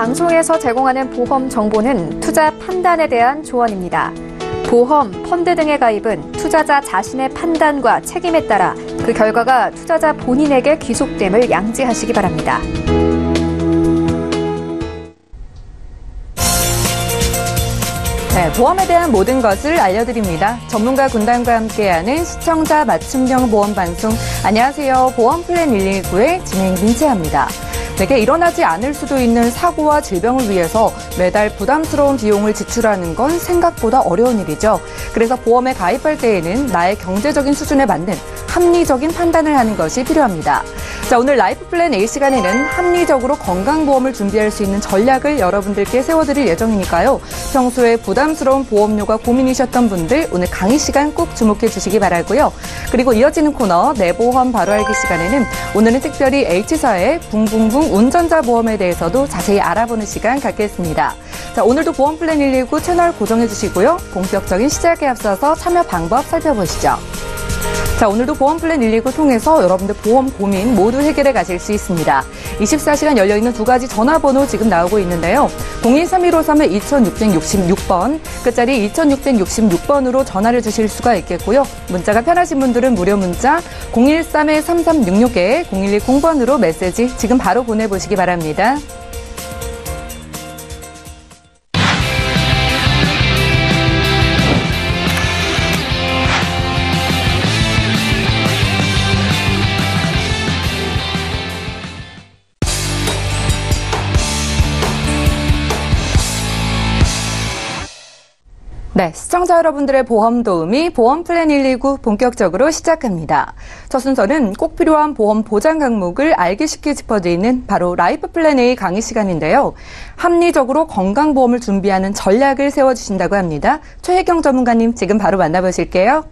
방송에서 제공하는 보험 정보는 투자 판단에 대한 조언입니다. 보험, 펀드 등의 가입은 투자자 자신의 판단과 책임에 따라 그 결과가 투자자 본인에게 귀속됨을 양지하시기 바랍니다. 네, 보험에 대한 모든 것을 알려드립니다. 전문가 군단과 함께하는 시청자 맞춤형 보험 방송. 안녕하세요. 보험 플랜 119의 진행 민채합니다. 내게 일어나지 않을 수도 있는 사고와 질병을 위해서 매달 부담스러운 비용을 지출하는 건 생각보다 어려운 일이죠. 그래서 보험에 가입할 때에는 나의 경제적인 수준에 맞는 합리적인 판단을 하는 것이 필요합니다. 자, 오늘 라이프 플랜 A 시간에는 합리적으로 건강보험을 준비할 수 있는 전략을 여러분들께 세워드릴 예정이니까요. 평소에 부담스러운 보험료가 고민이셨던 분들 오늘 강의 시간 꼭 주목해 주시기 바라고요. 그리고 이어지는 코너 내 보험 바로 알기 시간에는 오늘은 특별히 H사의 붕붕붕 운전자 보험에 대해서도 자세히 알아보는 시간 갖겠습니다. 자, 오늘도 보험 플랜 119 채널 고정해 주시고요. 본격적인 시작에 앞서서 참여 방법 살펴보시죠. 자, 오늘도 보험 플랜 119 통해서 여러분들 보험 고민 모두 해결해 가실 수 있습니다. 24시간 열려있는 두 가지 전화번호 지금 나오고 있는데요. 013-1533-2666번, 끝자리 2666번으로 전화를 주실 수가 있겠고요. 문자가 편하신 분들은 무료 문자 013-3366에 0110번으로 메시지 지금 바로 보내보시기 바랍니다. 네, 시청자 여러분들의 보험 도우미 보험 플랜 119 본격적으로 시작합니다. 첫 순서는 꼭 필요한 보험 보장 항목을 알기 쉽게 짚어드리는 바로 라이프 플랜 A 강의 시간인데요. 합리적으로 건강보험을 준비하는 전략을 세워주신다고 합니다. 최혜경 전문가님 지금 바로 만나보실게요.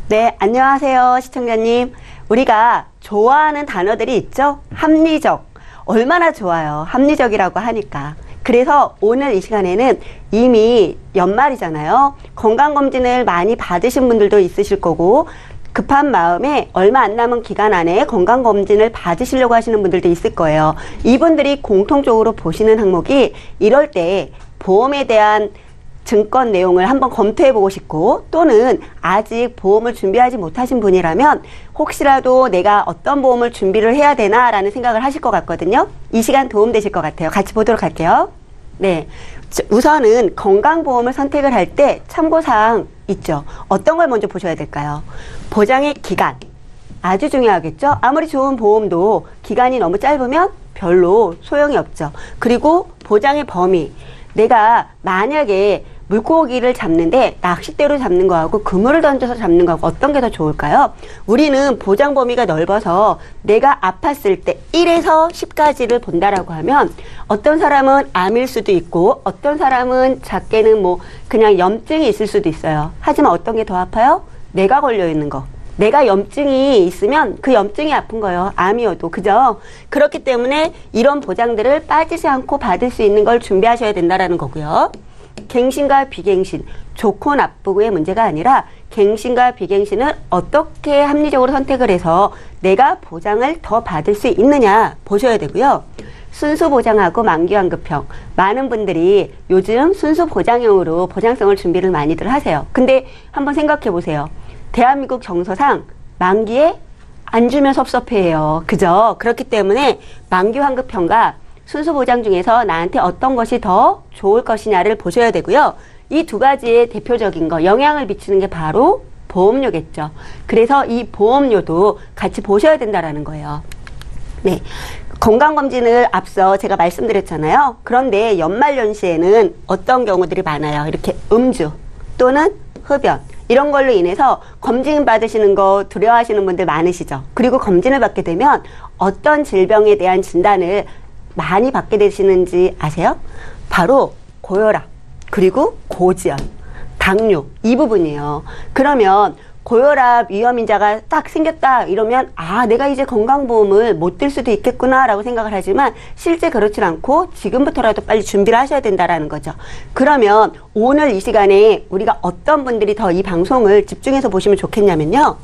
네, 안녕하세요 시청자님. 우리가 좋아하는 단어들이 있죠? 합리적. 얼마나 좋아요. 합리적이라고 하니까. 그래서 오늘 이 시간에는 이미 연말이잖아요. 건강검진을 많이 받으신 분들도 있으실 거고 급한 마음에 얼마 안 남은 기간 안에 건강검진을 받으시려고 하시는 분들도 있을 거예요. 이분들이 공통적으로 보시는 항목이 이럴 때 보험에 대한 증권 내용을 한번 검토해보고 싶고 또는 아직 보험을 준비하지 못하신 분이라면 혹시라도 내가 어떤 보험을 준비를 해야 되나라는 생각을 하실 것 같거든요. 이 시간 도움되실 것 같아요. 같이 보도록 할게요. 네, 우선은 건강보험을 선택을 할 때 참고사항 있죠. 어떤 걸 먼저 보셔야 될까요? 보장의 기간. 아주 중요하겠죠. 아무리 좋은 보험도 기간이 너무 짧으면 별로 소용이 없죠. 그리고 보장의 범위. 내가 만약에 물고기를 잡는데 낚싯대로 잡는 거하고 그물을 던져서 잡는 거하고 어떤 게 더 좋을까요? 우리는 보장 범위가 넓어서 내가 아팠을 때 1에서 10까지를 본다라고 하면 어떤 사람은 암일 수도 있고 어떤 사람은 작게는 뭐 그냥 염증이 있을 수도 있어요. 하지만 어떤 게 더 아파요? 내가 걸려 있는 거. 내가 염증이 있으면 그 염증이 아픈 거예요. 암이어도. 그죠? 그렇기 때문에 이런 보장들을 빠지지 않고 받을 수 있는 걸 준비하셔야 된다라는 거고요. 갱신과 비갱신, 좋고 나쁘고의 문제가 아니라 갱신과 비갱신을 어떻게 합리적으로 선택을 해서 내가 보장을 더 받을 수 있느냐 보셔야 되고요. 순수 보장하고 만기 환급형. 많은 분들이 요즘 순수 보장형으로 보장성을 준비를 많이들 하세요. 근데 한번 생각해 보세요. 대한민국 정서상 만기에 안 주면 섭섭해해요. 그죠? 그렇기 때문에 만기 환급형과 순수 보장 중에서 나한테 어떤 것이 더 좋을 것이냐를 보셔야 되고요. 이 두 가지의 대표적인 거, 영향을 미치는 게 바로 보험료겠죠. 그래서 이 보험료도 같이 보셔야 된다라는 거예요. 네. 건강검진을 앞서 제가 말씀드렸잖아요. 그런데 연말연시에는 어떤 경우들이 많아요. 이렇게 음주 또는 흡연. 이런 걸로 인해서 검진 받으시는 거 두려워하시는 분들 많으시죠. 그리고 검진을 받게 되면 어떤 질병에 대한 진단을 많이 받게 되시는지 아세요? 바로 고혈압, 그리고 고지혈, 당뇨 이 부분이에요. 그러면 고혈압 위험인자가 딱 생겼다 이러면 아 내가 이제 건강보험을 못 들 수도 있겠구나 라고 생각을 하지만 실제 그렇진 않고 지금부터라도 빨리 준비를 하셔야 된다라는 거죠. 그러면 오늘 이 시간에 우리가 어떤 분들이 더 이 방송을 집중해서 보시면 좋겠냐면요.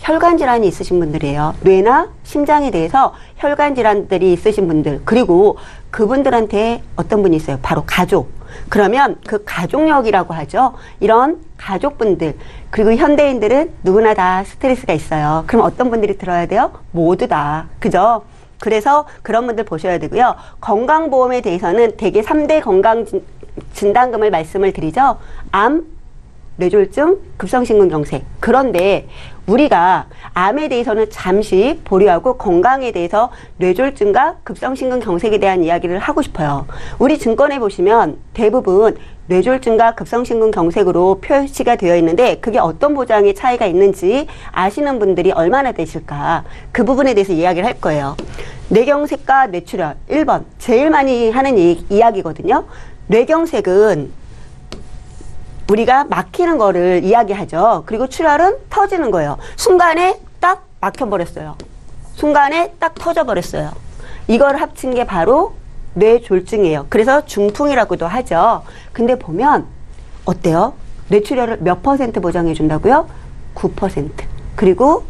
혈관 질환이 있으신 분들이에요. 뇌나 심장에 대해서 혈관 질환들이 있으신 분들, 그리고 그분들한테 어떤 분이 있어요? 바로 가족. 그러면 그 가족력이라고 하죠. 이런 가족분들, 그리고 현대인들은 누구나 다 스트레스가 있어요. 그럼 어떤 분들이 들어야 돼요? 모두 다. 그죠? 그래서 그런 분들 보셔야 되고요. 건강보험에 대해서는 대개 3대 건강진단금을 말씀을 드리죠. 암, 뇌졸중, 급성심근경색. 그런데 우리가 암에 대해서는 잠시 보류하고 건강에 대해서 뇌졸중과 급성심근경색에 대한 이야기를 하고 싶어요. 우리 증권에 보시면 대부분 뇌졸중과 급성심근경색으로 표시가 되어 있는데 그게 어떤 보장의 차이가 있는지 아시는 분들이 얼마나 되실까? 그 부분에 대해서 이야기를 할 거예요. 뇌경색과 뇌출혈 1번 제일 많이 하는 이야기거든요. 뇌경색은 우리가 막히는 거를 이야기하죠. 그리고 출혈은 터지는 거예요. 순간에 딱 막혀버렸어요. 순간에 딱 터져버렸어요. 이걸 합친 게 바로 뇌졸중이에요. 그래서 중풍이라고도 하죠. 근데 보면 어때요? 뇌출혈을 몇 퍼센트 보장해 준다고요? 9%. 그리고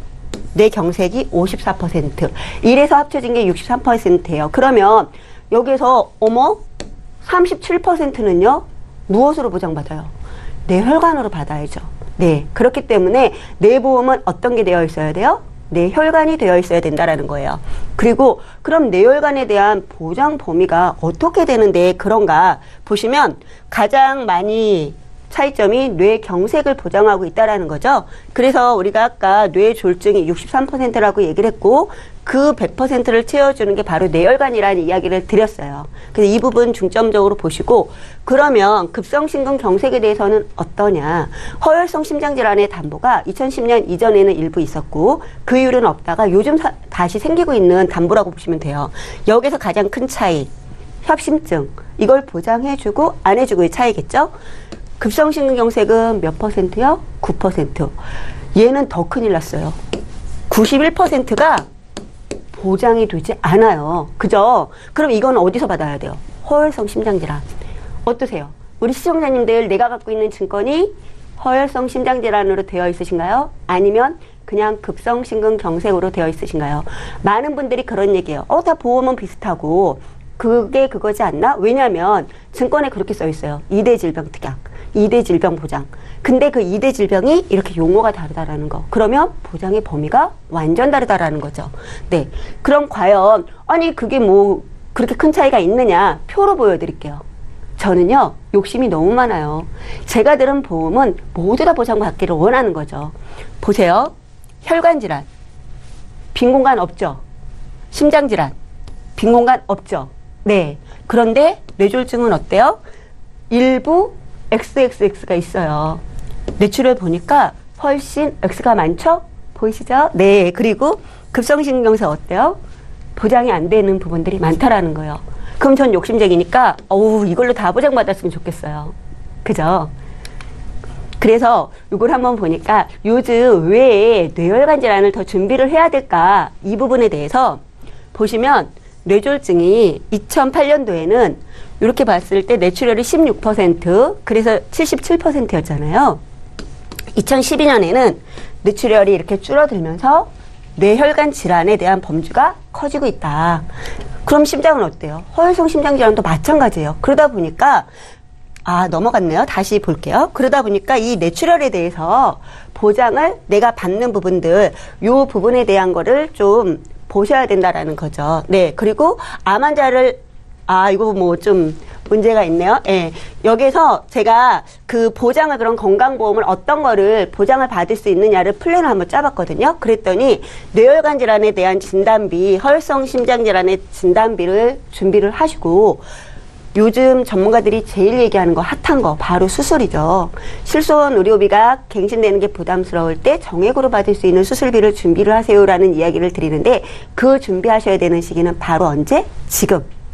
뇌경색이 54%. 이래서 합쳐진 게 63%예요. 그러면 여기서 어머 37%는요? 무엇으로 보장받아요? 뇌혈관으로 받아야죠. 네. 그렇기 때문에 뇌보험은 어떤 게 되어 있어야 돼요? 뇌혈관이 되어 있어야 된다라는 거예요. 그리고 그럼 뇌혈관에 대한 보장 범위가 어떻게 되는데 그런가 보시면 가장 많이 차이점이 뇌경색을 보장하고 있다라는 거죠. 그래서 우리가 아까 뇌졸중이 63%라고 얘기를 했고 그 100%를 채워주는 게 바로 뇌혈관이라는 이야기를 드렸어요. 그래서 이 부분 중점적으로 보시고 그러면 급성심근경색에 대해서는 어떠냐. 허혈성 심장질환의 담보가 2010년 이전에는 일부 있었고 그 이후로는 없다가 요즘 다시 생기고 있는 담보라고 보시면 돼요. 여기서 가장 큰 차이. 협심증. 이걸 보장해주고 안 해주고의 차이겠죠. 급성심근경색은 몇 퍼센트요? 9%. 얘는 더 큰일 났어요. 91%가 보장이 되지 않아요. 그죠? 그럼 이건 어디서 받아야 돼요? 허혈성 심장질환. 어떠세요? 우리 시청자님들 내가 갖고 있는 증권이 허혈성 심장질환으로 되어 있으신가요? 아니면 그냥 급성심근경색으로 되어 있으신가요? 많은 분들이 그런 얘기해요. 다 보험은 비슷하고 그게 그거지 않나? 왜냐하면 증권에 그렇게 써 있어요. 2대 질병 특약, 2대 질병 보장. 근데 그 2대 질병이 이렇게 용어가 다르다라는 거. 그러면 보장의 범위가 완전 다르다라는 거죠. 네. 그럼 과연 아니 그게 뭐 그렇게 큰 차이가 있느냐? 표로 보여드릴게요. 저는요 욕심이 너무 많아요. 제가 들은 보험은 모두 다 보장받기를 원하는 거죠. 보세요. 혈관질환 빈 공간 없죠. 심장질환 빈 공간 없죠. 네. 그런데 뇌졸중은 어때요? 일부 XXX가 있어요. 뇌출혈 보니까 훨씬 X가 많죠? 보이시죠? 네. 그리고 급성심근경색 어때요? 보장이 안 되는 부분들이 많다라는 거예요. 그럼 전 욕심쟁이니까 이걸로 다 보장받았으면 좋겠어요. 그죠? 그래서 이걸 한번 보니까 요즘 왜 뇌혈관 질환을 더 준비를 해야 될까? 이 부분에 대해서 보시면 뇌졸중이 2008년도에는 이렇게 봤을 때 뇌출혈이 16%, 그래서 77%였잖아요. 2012년에는 뇌출혈이 이렇게 줄어들면서 뇌혈관 질환에 대한 범주가 커지고 있다. 그럼 심장은 어때요? 허혈성 심장질환도 마찬가지예요. 그러다 보니까 넘어갔네요. 다시 볼게요. 그러다 보니까 이 뇌출혈에 대해서 보장을 내가 받는 부분들, 요 부분에 대한 거를 좀 보셔야 된다라는 거죠. 네. 그리고 암 환자를 이거 뭐 좀 문제가 있네요. 예. 여기서 제가 그 보장을 그런 건강보험을 어떤 거를 보장을 받을 수 있느냐를 플랜을 한번 짜봤거든요. 그랬더니 뇌혈관 질환에 대한 진단비, 허혈성 심장질환의 진단비를 준비를 하시고 요즘 전문가들이 제일 얘기하는 거 핫한 거 바로 수술이죠. 실손 의료비가 갱신되는 게 부담스러울 때 정액으로 받을 수 있는 수술비를 준비를 하세요라는 이야기를 드리는데 그 준비하셔야 되는 시기는 바로 언제?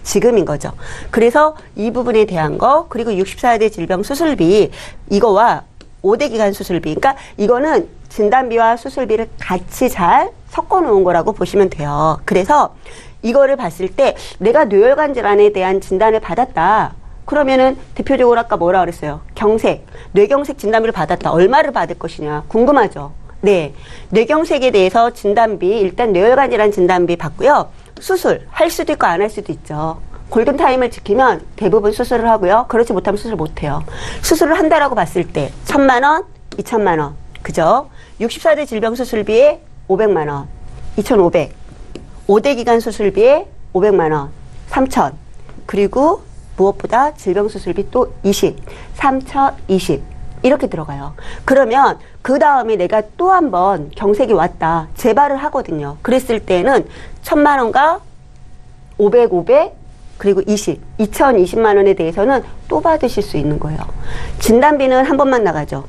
지금인 거죠. 그래서 이 부분에 대한 거 그리고 64대 질병 수술비 이거와 5대 기간 수술비 그러니까 이거는 진단비와 수술비를 같이 잘 섞어 놓은 거라고 보시면 돼요. 그래서 이거를 봤을 때 내가 뇌혈관 질환에 대한 진단을 받았다. 그러면은 대표적으로 아까 뭐라 그랬어요? 경색, 뇌경색 진단비를 받았다. 얼마를 받을 것이냐 궁금하죠. 네. 뇌경색에 대해서 진단비, 일단 뇌혈관이라는 진단비 받고요. 수술, 할 수도 있고 안 할 수도 있죠. 골든타임을 지키면 대부분 수술을 하고요. 그렇지 못하면 수술 못해요. 수술을 한다라고 봤을 때 1,000만 원, 2,000만 원. 그죠? 64대 질병 수술비에 500만 원, 2,500. 5대 기간 수술비에 500만 원, 3,000. 그리고 무엇보다 질병 수술비 또 20, 3,020. 이렇게 들어가요. 그러면 그 다음에 내가 또 한 번 경색이 왔다. 재발을 하거든요. 그랬을 때는 1,000만 원과 500, 500, 그리고 20, 2,020만 원에 대해서는 또 받으실 수 있는 거예요. 진단비는 한 번만 나가죠.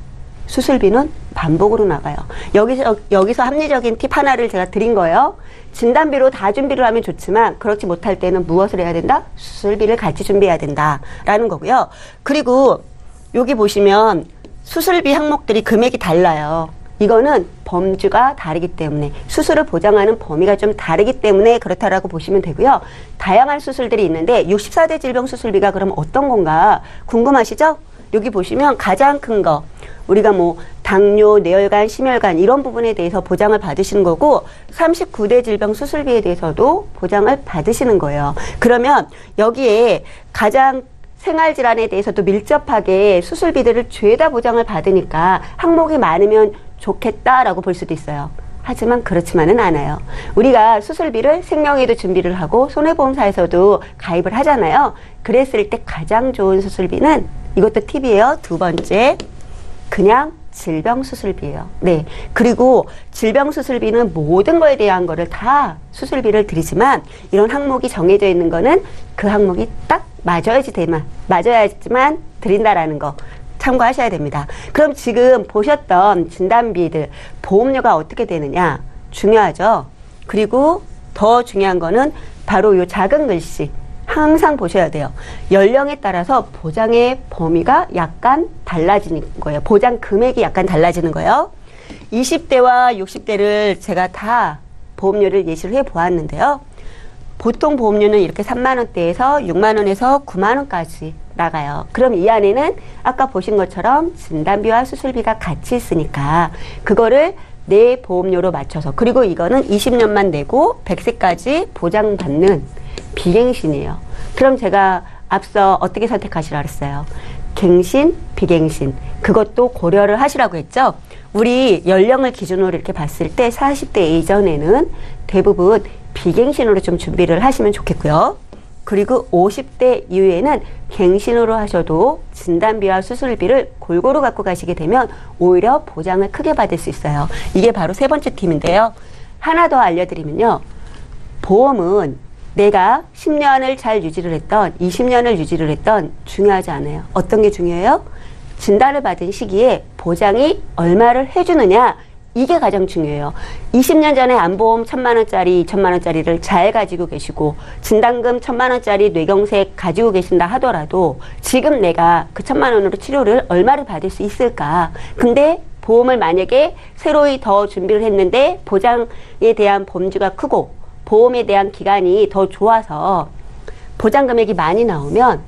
수술비는 반복으로 나가요. 여기서 합리적인 팁 하나를 제가 드린 거예요. 진단비로 다 준비를 하면 좋지만 그렇지 못할 때는 무엇을 해야 된다? 수술비를 같이 준비해야 된다라는 거고요. 그리고 여기 보시면 수술비 항목들이 금액이 달라요. 이거는 범주가 다르기 때문에 수술을 보장하는 범위가 좀 다르기 때문에 그렇다라고 보시면 되고요. 다양한 수술들이 있는데 64대 질병 수술비가 그럼 어떤 건가 궁금하시죠? 여기 보시면 가장 큰 거 우리가 뭐 당뇨, 뇌혈관, 심혈관 이런 부분에 대해서 보장을 받으시는 거고 39대 질병 수술비에 대해서도 보장을 받으시는 거예요. 그러면 여기에 가장 생활질환에 대해서도 밀접하게 수술비들을 죄다 보장을 받으니까 항목이 많으면 좋겠다라고 볼 수도 있어요. 하지만 그렇지만은 않아요. 우리가 수술비를 생명에도 준비를 하고 손해보험사에서도 가입을 하잖아요. 그랬을 때 가장 좋은 수술비는 이것도 팁이에요. 두 번째, 그냥 질병 수술비예요. 네. 그리고 질병 수술비는 모든 거에 대한 거를 다 수술비를 드리지만 이런 항목이 정해져 있는 거는 그 항목이 딱 맞아야지만 드린다라는 거 참고하셔야 됩니다. 그럼 지금 보셨던 진단비들 보험료가 어떻게 되느냐 중요하죠. 그리고 더 중요한 거는 바로 이 작은 글씨 항상 보셔야 돼요. 연령에 따라서 보장의 범위가 약간 달라지는 거예요. 보장 금액이 약간 달라지는 거예요. 20대와 60대를 제가 다 보험료를 예시를 해 보았는데요. 보통 보험료는 이렇게 3만 원대에서 6만 원에서 9만 원까지 나가요. 그럼 이 안에는 아까 보신 것처럼 진단비와 수술비가 같이 있으니까 그거를 내 보험료로 맞춰서 그리고 이거는 20년만 내고 100세까지 보장받는 비갱신이에요. 그럼 제가 앞서 어떻게 선택하시라 그랬어요? 갱신, 비갱신. 그것도 고려를 하시라고 했죠? 우리 연령을 기준으로 이렇게 봤을 때 40대 이전에는 대부분 비갱신으로 좀 준비를 하시면 좋겠고요. 그리고 50대 이후에는 갱신으로 하셔도 진단비와 수술비를 골고루 갖고 가시게 되면 오히려 보장을 크게 받을 수 있어요. 이게 바로 세 번째 팁인데요. 하나 더 알려드리면요. 보험은 내가 10년을 잘 유지를 했던 20년을 유지를 했던 중요하지 않아요. 어떤 게 중요해요? 진단을 받은 시기에 보장이 얼마를 해주느냐 이게 가장 중요해요. 20년 전에 안보험 1,000만 원짜리 2,000만 원짜리를 잘 가지고 계시고 진단금 1,000만 원짜리 뇌경색 가지고 계신다 하더라도 지금 내가 그 1,000만 원으로 치료를 얼마를 받을 수 있을까? 근데 보험을 만약에 새로이 더 준비를 했는데 보장에 대한 범주가 크고 보험에 대한 기간이 더 좋아서 보장 금액이 많이 나오면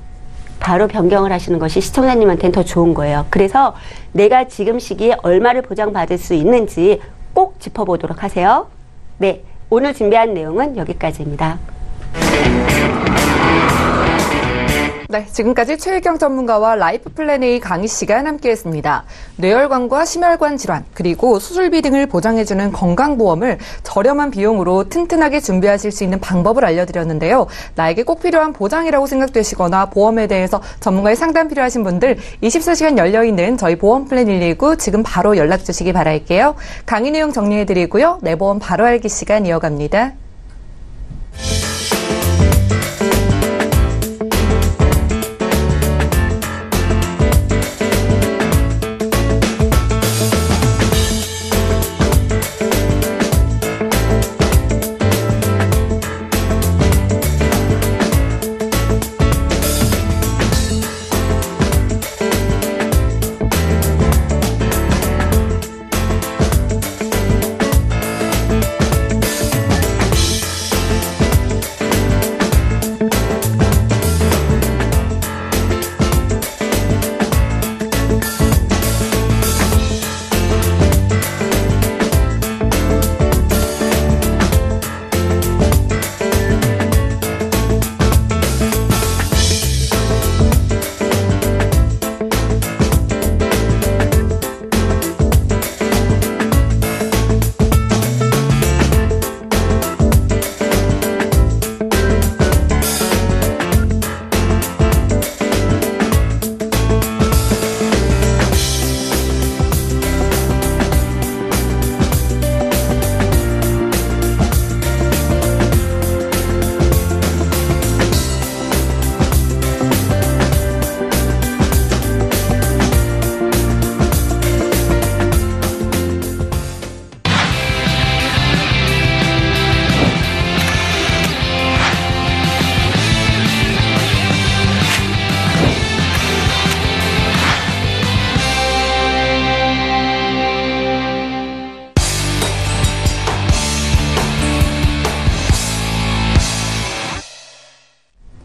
바로 변경을 하시는 것이 시청자님한테는 더 좋은 거예요. 그래서 내가 지금 시기에 얼마를 보장받을 수 있는지 꼭 짚어보도록 하세요. 네, 오늘 준비한 내용은 여기까지입니다. 네, 지금까지 최혜경 전문가와 라이프 플랜A 강의 시간 함께했습니다. 뇌혈관과 심혈관 질환 그리고 수술비 등을 보장해주는 건강보험을 저렴한 비용으로 튼튼하게 준비하실 수 있는 방법을 알려드렸는데요. 나에게 꼭 필요한 보장이라고 생각되시거나 보험에 대해서 전문가의 상담 필요하신 분들 24시간 열려있는 저희 보험플랜 119 지금 바로 연락주시기 바랄게요. 강의 내용 정리해드리고요. 내 보험 바로 알기 시간 이어갑니다.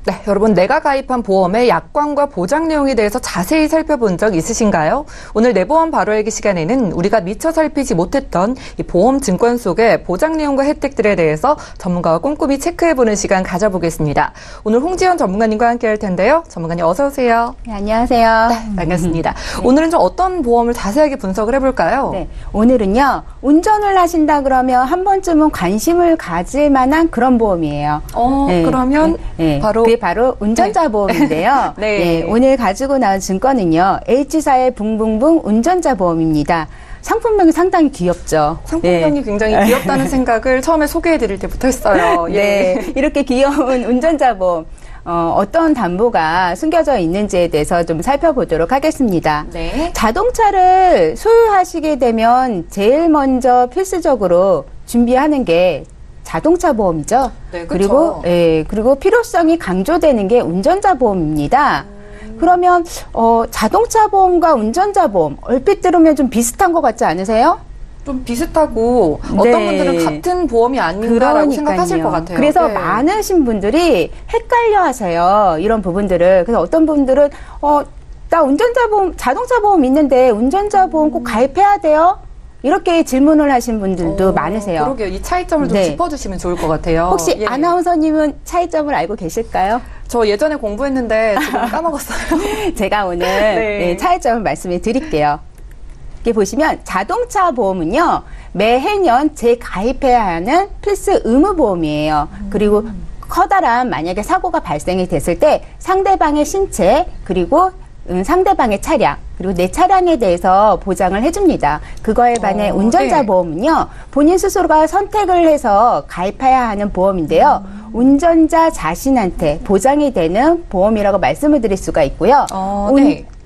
네, 여러분 내가 가입한 보험의 약관과 보장 내용에 대해서 자세히 살펴본 적 있으신가요? 오늘 내 보험 바로 알기 시간에는 우리가 미처 살피지 못했던 이 보험 증권 속의 보장 내용과 혜택들에 대해서 전문가와 꼼꼼히 체크해보는 시간 가져보겠습니다. 오늘 홍지연 전문가님과 함께 할 텐데요. 전문가님 어서 오세요. 네, 안녕하세요. 네, 반갑습니다. 오늘은 좀 어떤 보험을 자세하게 분석을 해볼까요? 네, 오늘은요, 운전을 하신다 그러면 한 번쯤은 관심을 가질 만한 그런 보험이에요. 네, 그러면 그게 바로 운전자 보험인데요. 네. 오늘 가지고 나온 증권은요, H사의 붕붕붕 운전자 보험입니다. 상품명이 상당히 귀엽죠. 상품명이 굉장히 귀엽다는 생각을 처음에 소개해드릴 때부터 했어요. 네, 이렇게 귀여운 운전자 보험. 어떤 담보가 숨겨져 있는지에 대해서 좀 살펴보도록 하겠습니다. 네. 자동차를 소유하시게 되면 제일 먼저 필수적으로 준비하는 게 자동차 보험이죠. 네, 그렇죠. 그리고 필요성이 강조되는 게 운전자 보험입니다. 그러면 자동차 보험과 운전자 보험 얼핏 들으면 좀 비슷한 것 같지 않으세요? 좀 비슷하고 어떤 분들은 같은 보험이 아닌가라고 생각하실 것 같아요. 그래서 많으신 분들이 헷갈려 하세요. 이런 부분들을. 그래서 어떤 분들은 나 운전자 보험, 자동차 보험 있는데 운전자 보험 꼭 가입해야 돼요? 이렇게 질문을 하신 분들도 많으세요. 그러게요. 이 차이점을 좀 짚어주시면 좋을 것 같아요. 혹시 아나운서님은 차이점을 알고 계실까요? 저 예전에 공부했는데 지금 까먹었어요. 제가 오늘 차이점을 말씀해 드릴게요. 이렇게 보시면 자동차 보험은요, 매해년 재가입해야 하는 필수 의무 보험이에요. 그리고 커다란 만약에 사고가 발생이 됐을 때 상대방의 신체, 그리고 상대방의 차량, 그리고 내 차량에 대해서 보장을 해줍니다. 그거에 반해 운전자 보험은요, 본인 스스로가 선택을 해서 가입해야 하는 보험인데요. 운전자 자신한테 보장이 되는 보험이라고 말씀을 드릴 수가 있고요.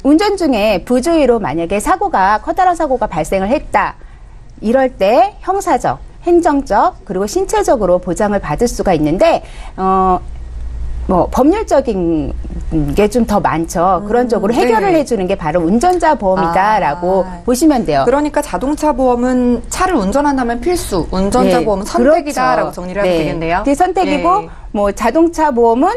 운전 중에 부주의로 만약에 커다란 사고가 발생을 했다. 이럴 때 형사적, 행정적, 그리고 신체적으로 보장을 받을 수가 있는데, 법률적인 게 좀 더 많죠. 그런 쪽으로 해결을 해주는 게 바로 운전자 보험이다라고 보시면 돼요. 그러니까 자동차 보험은 차를 운전한다면 필수, 운전자 보험은 선택이다라고 정리를 하면 되겠네요. 그게 선택이고, 자동차 보험은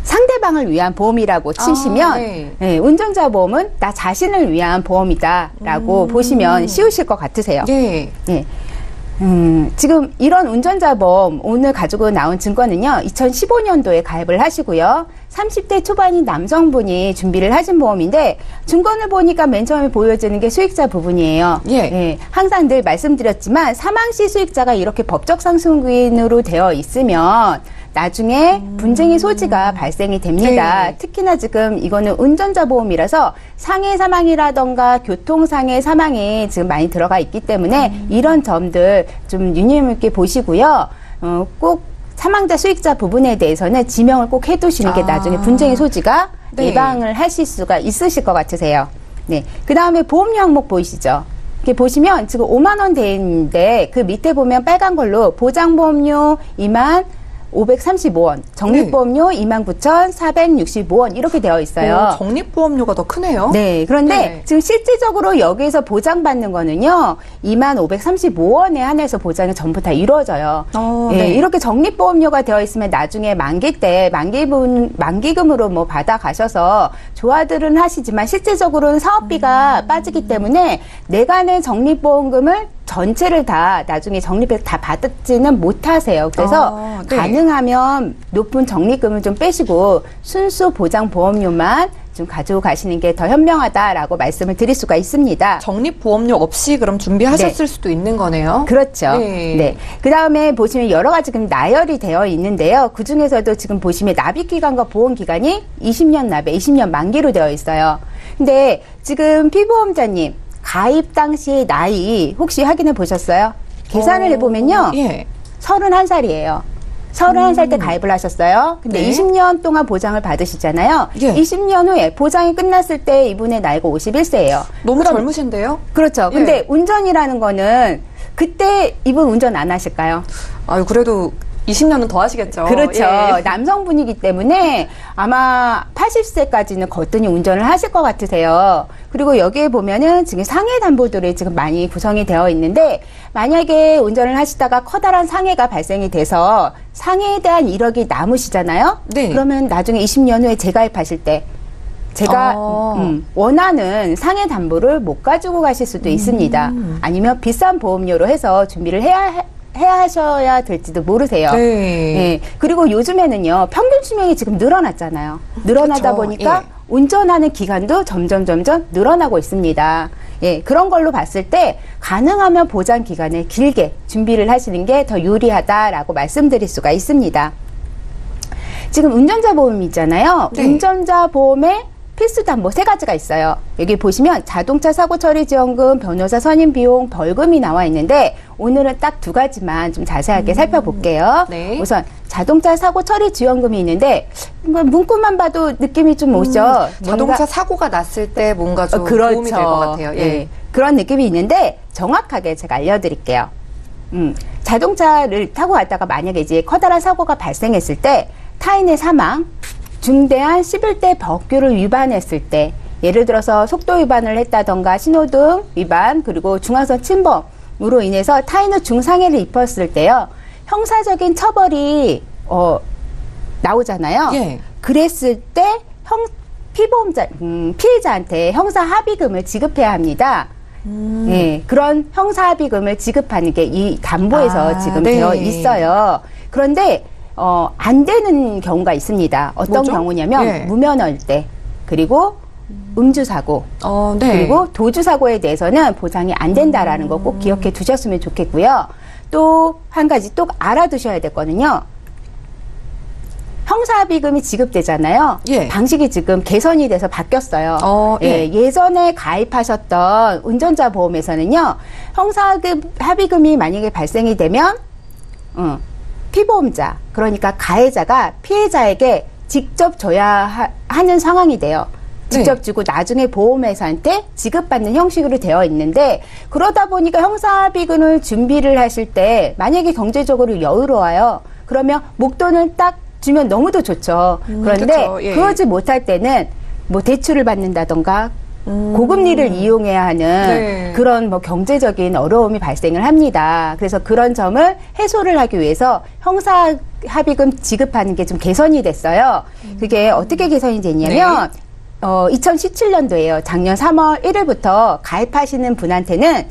상대방을 위한 보험이라고 치시면 운전자 보험은 나 자신을 위한 보험이다라고 보시면 쉬우실 것 같으세요. 지금 이런 운전자 보험 오늘 가지고 나온 증권은요, 2015년도에 가입을 하시고요. 30대 초반인 남성분이 준비를 하신 보험인데, 증권을 보니까 맨 처음에 보여지는 게 수익자 부분이에요. 항상 늘 말씀드렸지만 사망 시 수익자가 이렇게 법적 상승인으로 되어 있으면 나중에 분쟁의 소지가 발생이 됩니다. 특히나 지금 이거는 운전자 보험이라서 상해 사망이라던가 교통상해 사망이 지금 많이 들어가 있기 때문에 이런 점들 좀 유념 있게 보시고요. 꼭 사망자 수익자 부분에 대해서는 지명을 꼭 해두시는 게 나중에 분쟁의 소지가 예방을 하실 수가 있으실 것 같으세요. 그 다음에 보험료 항목 보이시죠? 이렇게 보시면 지금 5만 원 돼 있는데 그 밑에 보면 빨간 걸로 보장보험료 2535원, 적립보험료 29,465원 이렇게 되어 있어요. 적립보험료가 더 크네요. 그런데 지금 실질적으로 여기에서 보장받는 거는요, 2535원에 한해서 보장이 전부 다 이루어져요. 이렇게 적립보험료가 되어 있으면 나중에 만기 때 만기금으로 받아가셔서 좋아들은 하시지만 실질적으로는 사업비가 빠지기 때문에 내가 낸 적립보험금을 전체를 다 나중에 적립해서 다 받지는 못하세요. 그래서 가능하면 높은 적립금을 좀 빼시고 순수 보장 보험료만 좀 가지고 가시는 게 더 현명하다라고 말씀을 드릴 수가 있습니다. 적립보험료 없이 그럼 준비하셨을 수도 있는 거네요. 그렇죠. 그 다음에 보시면 여러 가지 지금 나열이 되어 있는데요. 그 중에서도 지금 보시면 납입기간과 보험기간이 20년 납입, 20년 만기로 되어 있어요. 근데 지금 피보험자님, 가입 당시의 나이 혹시 확인해 보셨어요? 계산을 해보면요. 31살이에요. 31살 때 가입을 하셨어요. 근데 20년 동안 보장을 받으시잖아요. 20년 후에 보장이 끝났을 때 이분의 나이가 51세예요. 너무 젊으신데요? 그렇죠. 근데 운전이라는 거는 그때 이분 운전 안 하실까요? 그래도 20년은 더 하시겠죠. 그렇죠. 예. 남성분이기 때문에 아마 80세까지는 거뜬히 운전을 하실 것 같으세요. 그리고 여기에 보면은 지금 상해 담보들이 지금 많이 구성이 되어 있는데, 만약에 운전을 하시다가 커다란 상해가 발생이 돼서 상해에 대한 이력이 남으시잖아요. 네. 그러면 나중에 20년 후에 재가입하실 때 제가 원하는 상해 담보를 못 가지고 가실 수도 있습니다. 아니면 비싼 보험료로 해서 준비를 해야 하셔야 될지도 모르세요. 네. 예. 그리고 요즘에는요, 평균 수명이 지금 늘어났잖아요. 늘어나다 그쵸. 보니까 예. 운전하는 기간도 점점 늘어나고 있습니다. 예, 그런 걸로 봤을 때 가능하면 보장 기간을 길게 준비를 하시는 게 더 유리하다라고 말씀드릴 수가 있습니다. 지금 운전자 보험이 있잖아요. 네. 운전자 보험에 필수 담보 3가지가 있어요. 여기 보시면 자동차 사고 처리 지원금, 변호사 선임 비용, 벌금이 나와 있는데, 오늘은 딱 2가지만 좀 자세하게 살펴볼게요. 네. 우선 자동차 사고 처리 지원금이 있는데, 문구만 봐도 느낌이 좀 오죠. 자동차 사고가 났을 때 뭔가 좀 그렇죠. 도움이 될 것 같아요. 예. 그런 느낌이 있는데 정확하게 제가 알려드릴게요. 자동차를 타고 갔다가 만약에 이제 커다란 사고가 발생했을 때, 타인의 사망, 중대한 11대 법규를 위반했을 때, 예를 들어서 속도 위반을 했다던가 신호등 위반, 그리고 중앙선 침범으로 인해서 타인의 중상해를 입혔을 때요, 형사적인 처벌이 나오잖아요. 예. 그랬을 때 피해자한테 형사 합의금을 지급해야 합니다. 예, 그런 형사 합의금을 지급하는 게 이 담보에서 지금 네. 되어 있어요. 그런데 안 되는 경우가 있습니다. 어떤 뭐죠? 경우냐면 예. 무면허일 때, 그리고 음주사고, 네. 그리고 도주사고에 대해서는 보상이 안 된다라는 거 꼭 기억해 두셨으면 좋겠고요. 또 한 가지 또 알아두셔야 되거든요. 형사합의금이 지급되잖아요. 예. 방식이 지금 개선이 돼서 바뀌었어요. 예. 예전에 가입하셨던 운전자 보험에서는요, 형사합의금이 만약에 발생이 되면 피보험자, 그러니까 가해자가 피해자에게 직접 줘야 하는 상황이 돼요. 직접 네. 주고 나중에 보험회사한테 지급받는 형식으로 되어 있는데, 그러다 보니까 형사합의금을 준비를 하실 때 만약에 경제적으로 여유로워요. 그러면 목돈을 딱 주면 너무도 좋죠. 그런데 그쵸, 예. 그러지 못할 때는 뭐 대출을 받는다던가 고금리를 이용해야 하는 네. 그런 뭐 경제적인 어려움이 발생을 합니다. 그래서 그런 점을 해소를 하기 위해서 형사 합의금 지급하는 게 좀 개선이 됐어요. 그게 어떻게 개선이 됐냐면 2017년도에요. 작년 3월 1일부터 가입하시는 분한테는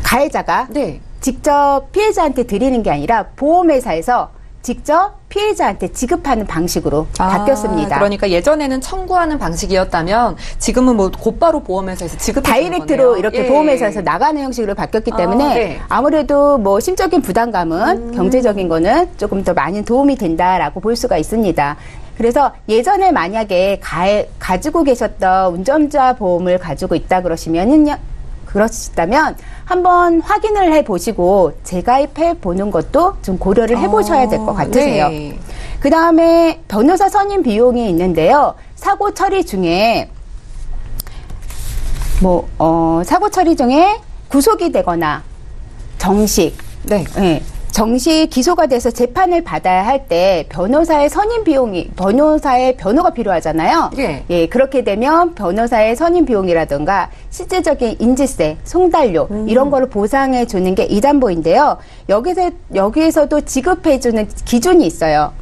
가해자가 네. 직접 피해자한테 드리는 게 아니라 보험회사에서 직접 피해자한테 지급하는 방식으로 바뀌었습니다. 그러니까 예전에는 청구하는 방식이었다면 지금은 뭐 곧바로 보험회사에서 지급하는 다이렉트로 거네요. 이렇게 예. 보험회사에서 나가는 형식으로 바뀌었기 때문에 네. 아무래도 뭐 심적인 부담감은 경제적인 거는 조금 더 많은 도움이 된다라고 볼 수가 있습니다. 그래서 예전에 만약에 가지고 계셨던 운전자 보험을 가지고 있다 그러시다면 한번 확인을 해보시고 재가입해 보는 것도 좀 고려를 해보셔야 될 것 같으세요. 네. 그 다음에 변호사 선임 비용이 있는데요. 사고 처리 중에 사고 처리 중에 구속이 되거나 정식, 네. 예, 정식 기소가 돼서 재판을 받아야 할 때 변호사의 선임 비용이, 변호사의 변호가 필요하잖아요. 예. 예, 그렇게 되면 변호사의 선임 비용이라든가 실질적인 인지세, 송달료 이런 거를 보상해 주는 게 이 담보인데요. 여기에서도 지급해 주는 기준이 있어요.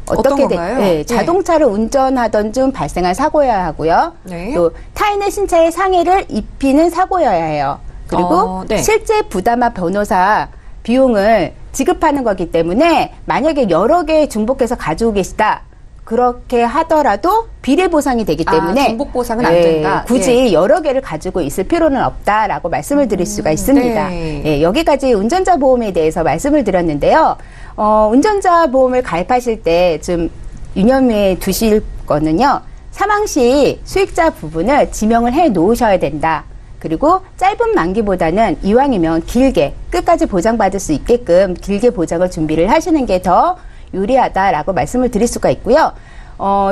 어떤 건가요? 예, 자동차를 운전하던 중 발생한 사고여야 하고요. 네. 또 타인의 신체에 상해를 입히는 사고여야 해요. 그리고 네. 실제 부담한 변호사 비용을 지급하는 거기 때문에 만약에 여러 개 중복해서 가지고 계시다. 그렇게 하더라도 비례 보상이 되기 때문에 중복 보상은 안 된다. 굳이 여러 개를 가지고 있을 필요는 없다라고 말씀을 드릴 수가 있습니다. 네. 예, 여기까지 운전자 보험에 대해서 말씀을 드렸는데요. 운전자 보험을 가입하실 때 좀 유념해 두실 거는요. 사망 시 수익자 부분을 지명을 해 놓으셔야 된다. 그리고 짧은 만기보다는 이왕이면 길게 끝까지 보장받을 수 있게끔 길게 보장을 준비를 하시는 게 더 유리하다라고 말씀을 드릴 수가 있고요.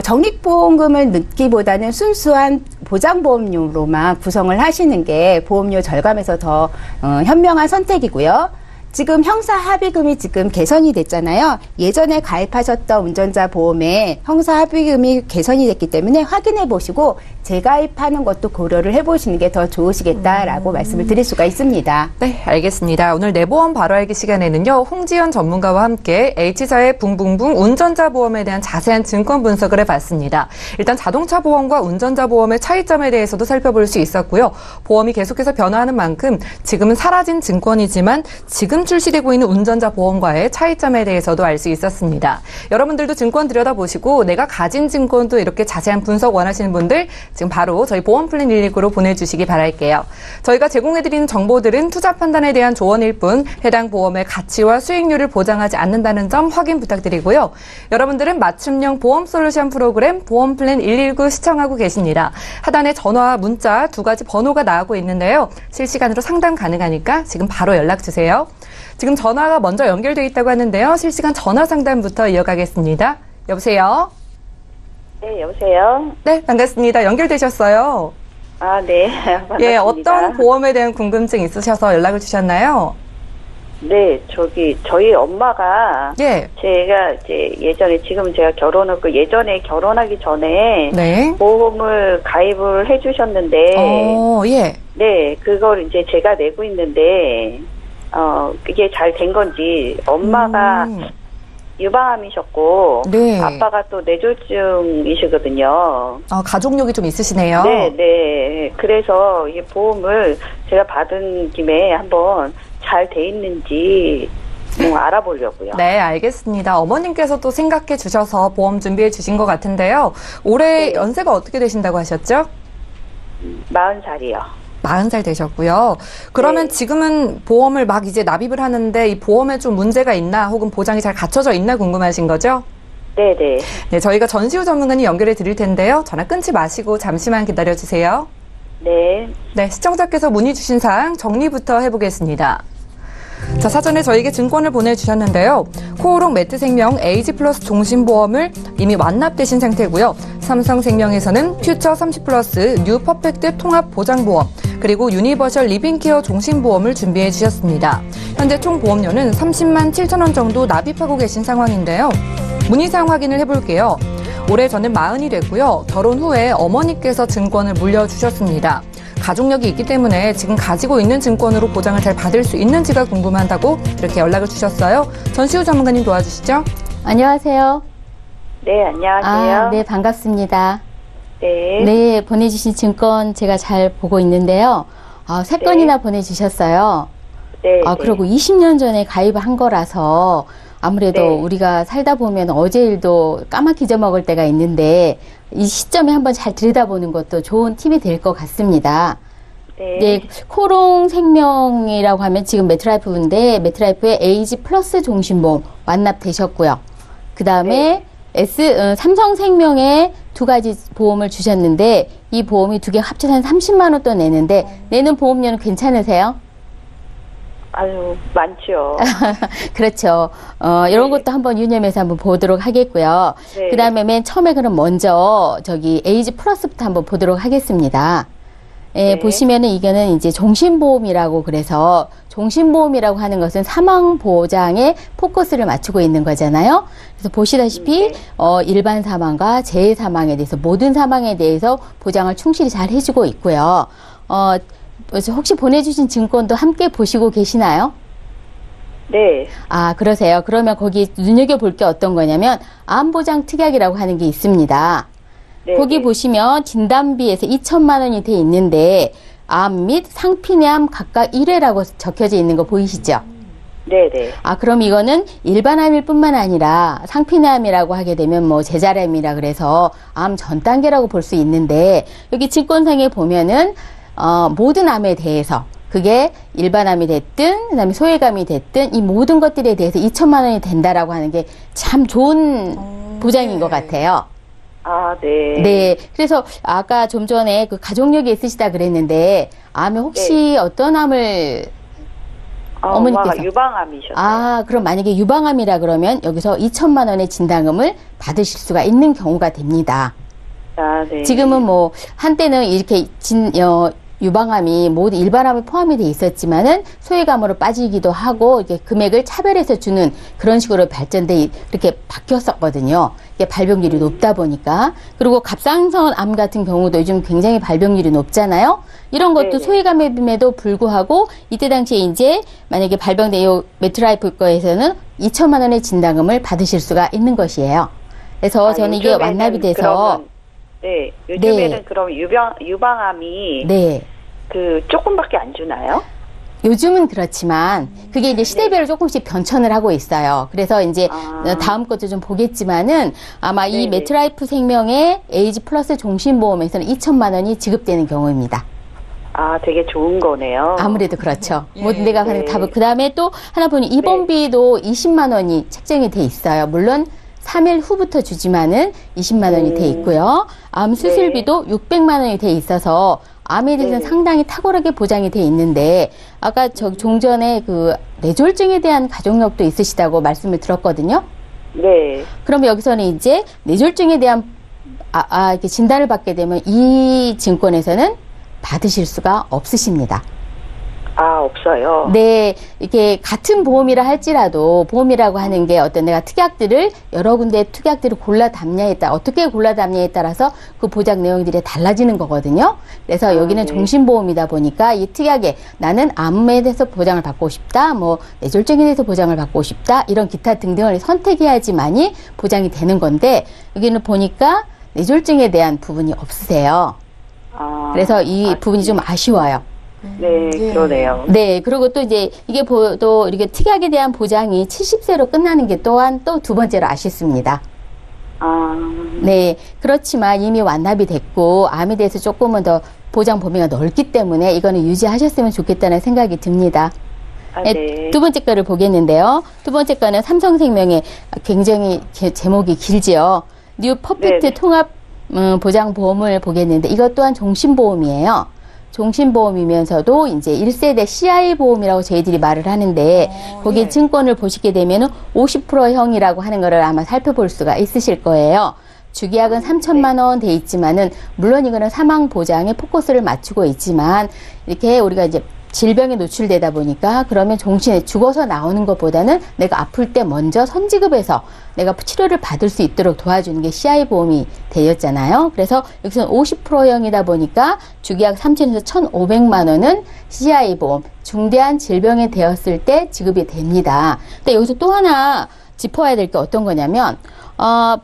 적립보험금을 넣기보다는 순수한 보장보험료로만 구성을 하시는 게 보험료 절감에서 더 현명한 선택이고요. 지금 형사합의금이 지금 개선이 됐잖아요. 예전에 가입하셨던 운전자 보험에 형사합의금이 개선이 됐기 때문에 확인해 보시고 재가입하는 것도 고려를 해보시는 게 더 좋으시겠다라고 말씀을 드릴 수가 있습니다. 네, 알겠습니다. 오늘 내보험 바로 알기 시간에는요. 홍지연 전문가와 함께 H사의 붕붕붕 운전자 보험에 대한 자세한 증권 분석을 해봤습니다. 일단 자동차 보험과 운전자 보험의 차이점에 대해서도 살펴볼 수 있었고요. 보험이 계속해서 변화하는 만큼 지금은 사라진 증권이지만 지금 출시되고 있는 운전자 보험과의 차이점에 대해서도 알 수 있었습니다. 여러분들도 증권 들여다보시고 내가 가진 증권도 이렇게 자세한 분석 원하시는 분들 지금 바로 저희 보험플랜 119로 보내주시기 바랄게요. 저희가 제공해드리는 정보들은 투자 판단에 대한 조언일 뿐 해당 보험의 가치와 수익률을 보장하지 않는다는 점 확인 부탁드리고요. 여러분들은 맞춤형 보험 솔루션 프로그램 보험플랜 119 시청하고 계십니다. 하단에 전화와 문자 두 가지 번호가 나오고 있는데요. 실시간으로 상담 가능하니까 지금 바로 연락주세요. 지금 전화가 먼저 연결돼 있다고 하는데요. 실시간 전화 상담부터 이어가겠습니다. 여보세요? 네, 여보세요? 네, 반갑습니다. 연결되셨어요. 아, 네. 반갑습니다. 예, 어떤 보험에 대한 궁금증 있으셔서 연락을 주셨나요? 네, 저희 엄마가 예. 제가 이제 예전에 지금 제가 결혼하고 예전에 결혼하기 전에 네. 보험을 가입을 해주셨는데 예. 네, 그걸 이제 제가 내고 있는데 그게 잘 된 건지 엄마가 유방암이셨고 네. 아빠가 또 뇌졸중이시거든요. 가족력이 좀 있으시네요. 네, 네. 그래서 이 보험을 제가 받은 김에 한번 잘 돼 있는지 알아보려고요. 네, 알겠습니다. 어머님께서 또 생각해 주셔서 보험 준비해 주신 것 같은데요. 올해 네. 연세가 어떻게 되신다고 하셨죠? 40살이요. 40살 되셨고요. 그러면 네. 지금은 보험을 막 이제 납입을 하는데 이 보험에 좀 문제가 있나 혹은 보장이 잘 갖춰져 있나 궁금하신 거죠? 네네. 네, 저희가 전시우 전문가님 연결해 드릴 텐데요. 전화 끊지 마시고 잠시만 기다려 주세요. 네. 네, 시청자께서 문의 주신 사항 정리부터 해보겠습니다. 자, 사전에 저에게 증권을 보내주셨는데요. 코오롱 매트생명 에이지 플러스 종신보험을 이미 완납되신 상태고요. 삼성생명에서는 퓨처 30 플러스 뉴 퍼펙트 통합 보장보험 그리고 유니버셜 리빙케어 종신보험을 준비해 주셨습니다. 현재 총 보험료는 30만 7천 원 정도 납입하고 계신 상황인데요. 문의사항 확인을 해볼게요. 올해 저는 40이 됐고요. 결혼 후에 어머니께서 증권을 물려주셨습니다. 가족력이 있기 때문에 지금 가지고 있는 증권으로 보장을 잘 받을 수 있는지가 궁금하다고 이렇게 연락을 주셨어요. 전시우 전문가님 도와주시죠. 안녕하세요. 네, 안녕하세요. 네, 반갑습니다. 네. 네, 보내주신 증권 제가 잘 보고 있는데요. 3건이나 보내주셨어요. 네. 그리고 20년 전에 가입한 거라서 아무래도 네. 우리가 살다 보면 어제 일도 까맣게 잊어먹을 때가 있는데 이 시점에 한번 잘 들여다보는 것도 좋은 팁이 될 것 같습니다. 네. 네, 코롱 생명이라고 하면 지금 매트라이프인데 매트라이프의 에이지 플러스 종신보험 완납되셨고요. 그 다음에 삼성생명에 2가지 보험을 주셨는데 이 보험이 2개 합쳐서 한 30만 원 또 내는데 내는 보험료는 괜찮으세요? 아유, 많죠. 그렇죠. 이런 것도 한번 유념해서 한번 보도록 하겠고요. 네. 그 다음에 맨 처음에 그럼 먼저 에이지 플러스부터 한번 보도록 하겠습니다. 예, 네. 보시면은 이거는 이제 종신보험이라고 그래서 종신보험이라고 하는 것은 사망보장에 포커스를 맞추고 있는 거잖아요. 그래서 보시다시피, 네. 일반 사망과 재해 사망에 대해서 모든 사망에 대해서 보장을 충실히 잘 해주고 있고요. 혹시 보내주신 증권도 함께 보시고 계시나요? 네. 그러세요. 그러면 거기 눈여겨볼 게 어떤 거냐면 암보장 특약이라고 하는 게 있습니다. 네. 거기 보시면 진단비에서 2천만 원이 돼 있는데 암 및 상피내암 각각 1회라고 적혀져 있는 거 보이시죠? 네네. 그럼 이거는 일반 암일 뿐만 아니라 상피내암이라고 하게 되면 제자암이라 그래서 암 전 단계라고 볼 수 있는데 여기 증권상에 보면은 모든 암에 대해서 그게 일반암이 됐든 그다음에 소외감이 됐든 이 모든 것들에 대해서 2천만 원이 된다라고 하는 게 참 좋은 보장인 것 같아요. 네. 네. 그래서 아까 좀 전에 그 가족력이 있으시다 그랬는데 암에 혹시 어떤 암을 어머니께서. 유방암이셨어요. 아, 그럼 만약에 유방암이라 그러면 여기서 2천만 원의 진단금을 받으실 수가 있는 경우가 됩니다. 아, 네. 지금은 뭐 한때는 이렇게 유방암이 모두 일반암에 포함이 돼 있었지만은 소외감으로 빠지기도 하고 이게 금액을 차별해서 주는 그런 식으로 발전돼 이렇게 바뀌었었거든요. 이게 발병률이 높다 보니까. 그리고 갑상선암 같은 경우도 요즘 굉장히 발병률이 높잖아요. 이런 것도 네네. 소외감임에도 불구하고 이때 당시에 이제 만약에 발병된 메트라이프 거에서는 2천만 원의 진단금을 받으실 수가 있는 것이에요. 그래서 저는 이게 요즘에는 완납이 돼서 그러면, 네, 요즘에는 네. 그럼 유방암이 네. 그 조금밖에 안 주나요? 요즘은 그렇지만 그게 이제 시대별로 조금씩 변천을 하고 있어요. 그래서 이제 아. 다음 것도 좀 보겠지만은 아마 이 네네. 메트라이프 생명의 에이지 플러스 종신보험에서는 2천만 원이 지급되는 경우입니다. 아, 되게 좋은 거네요. 아무래도 그렇죠. 예. 모든 데가 가는 네. 답을. 그 다음에 또 하나 보니 입원비도 20만 원이 책정이 돼 있어요. 물론 3일 후부터 주지만은 20만 원이 돼 있고요. 암 수술비도 600만 원이 돼 있어서 암에 대해서는 네. 상당히 탁월하게 보장이 돼 있는데 아까 종전에 그 뇌졸중에 대한 가족력도 있으시다고 말씀을 들었거든요. 네. 그러면 여기서는 이제 뇌졸중에 대한 이렇게 진단을 받게 되면 이 증권에서는 받으실 수가 없으십니다. 아, 없어요. 네, 이게 같은 보험이라 할지라도 보험이라고 하는 게 어떤 내가 특약들을 여러 군데 특약들을 골라 담냐에 따라 어떻게 골라 담냐에 따라서 그 보장 내용들이 달라지는 거거든요. 그래서 여기는 네. 종신보험이다 보니까 이 특약에 나는 암에 대해서 보장을 받고 싶다, 뭐 뇌졸중에 대해서 보장을 받고 싶다 이런 기타 등등을 선택해야지만이 보장이 되는 건데 여기는 보니까 뇌졸중에 대한 부분이 없으세요. 아, 그래서 이 부분이 좀 아쉬워요. 네, 그러네요. 네, 그리고 또 이제 이게 또 이렇게 특약에 대한 보장이 70세로 끝나는 게 또한 또 두 번째로 아쉽습니다. 아, 네, 그렇지만 이미 완납이 됐고 암에 대해서 조금은 더 보장 범위가 넓기 때문에 이거는 유지하셨으면 좋겠다는 생각이 듭니다. 아, 네, 네. 두 번째 거를 보겠는데요. 두 번째 거는 삼성생명의 굉장히 제목이 길지요. 뉴 퍼펙트 네네. 통합 보장보험을 보겠는데 이것 또한 종신보험이에요. 종신보험이면서도 이제 1세대 CI보험이라고 저희들이 말을 하는데 거기 예. 증권을 보시게 되면 50%형이라고 하는 거를 아마 살펴볼 수가 있으실 거예요. 주계약은 3천만 원 돼 있지만은 물론 이거는 사망 보장에 포커스를 맞추고 있지만 이렇게 우리가 이제 질병에 노출되다 보니까 그러면 종신에 죽어서 나오는 것보다는 내가 아플 때 먼저 선지급해서 내가 치료를 받을 수 있도록 도와주는 게 CI보험이 되었잖아요. 그래서 여기서는 50%형이다 보니까 주계약 3천에서 1,500만 원은 CI보험, 중대한 질병에 되었을 때 지급이 됩니다. 근데 여기서 또 하나 짚어야 될 게 어떤 거냐면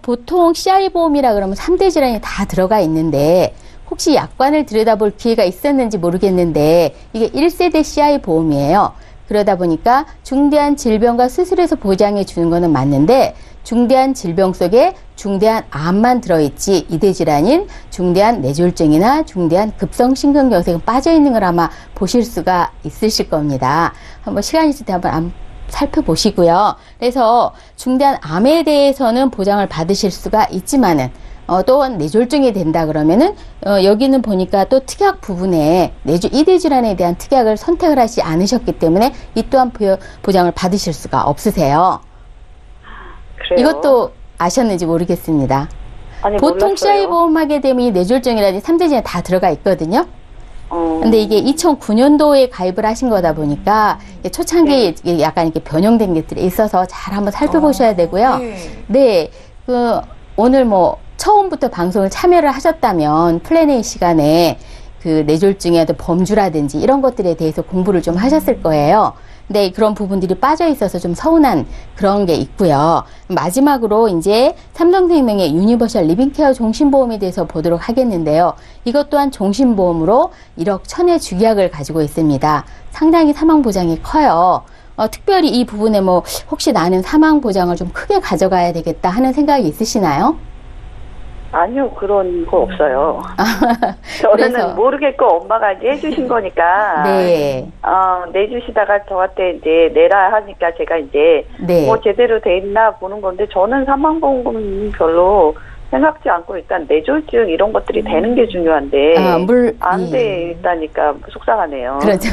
보통 CI보험이라 그러면 3대 질환이 다 들어가 있는데 혹시 약관을 들여다볼 기회가 있었는지 모르겠는데 이게 1세대 CI 보험이에요. 그러다 보니까 중대한 질병과 수술에서 보장해 주는 거는 맞는데 중대한 질병 속에 중대한 암만 들어있지 이대 질환인 중대한 뇌졸중이나 중대한 급성심근경색은 빠져있는 걸 아마 보실 수가 있으실 겁니다. 한번 시간 있을 때 한번 살펴보시고요. 그래서 중대한 암에 대해서는 보장을 받으실 수가 있지만은 또한 뇌졸중이 된다 그러면은 여기는 보니까 또 특약 부분에 이대 질환에 대한 특약을 선택을 하지 않으셨기 때문에 이 또한 보장을 받으실 수가 없으세요. 그래요? 이것도 아셨는지 모르겠습니다. 아니, 보통 몰랐어요. CI 보험하게 되면 이 뇌졸중이라든지 3대 질환 다 들어가 있거든요. 근데 이게 2009년도에 가입을 하신 거다 보니까 초창기에 약간 이렇게 변형된 것들이 있어서 잘 한번 살펴보셔야 되고요. 네, 오늘 뭐 처음부터 방송을 참여를 하셨다면 플랜 A 시간에 그 뇌졸중의 범주라든지 이런 것들에 대해서 공부를 좀 하셨을 거예요. 근데 그런 부분들이 빠져 있어서 좀 서운한 그런 게 있고요. 마지막으로 이제 삼성생명의 유니버셜 리빙케어 종신보험에 대해서 보도록 하겠는데요. 이것 또한 종신보험으로 1억 1,000의 주계약을 가지고 있습니다. 상당히 사망보장이 커요. 특별히 이 부분에 뭐 혹시 나는 사망보장을 좀 크게 가져가야 되겠다 하는 생각이 있으시나요? 아니요, 그런 거 없어요. 저는 그래서. 모르겠고 엄마가 이제 해주신 거니까. 네. 내주시다가 저한테 이제 내라 하니까 제가 이제 네. 뭐 제대로 돼 있나 보는 건데 저는 사망보험금 별로 생각지 않고 일단 뇌졸중 이런 것들이 되는 게 중요한데 안 된다니까 속상하네요. 그렇죠.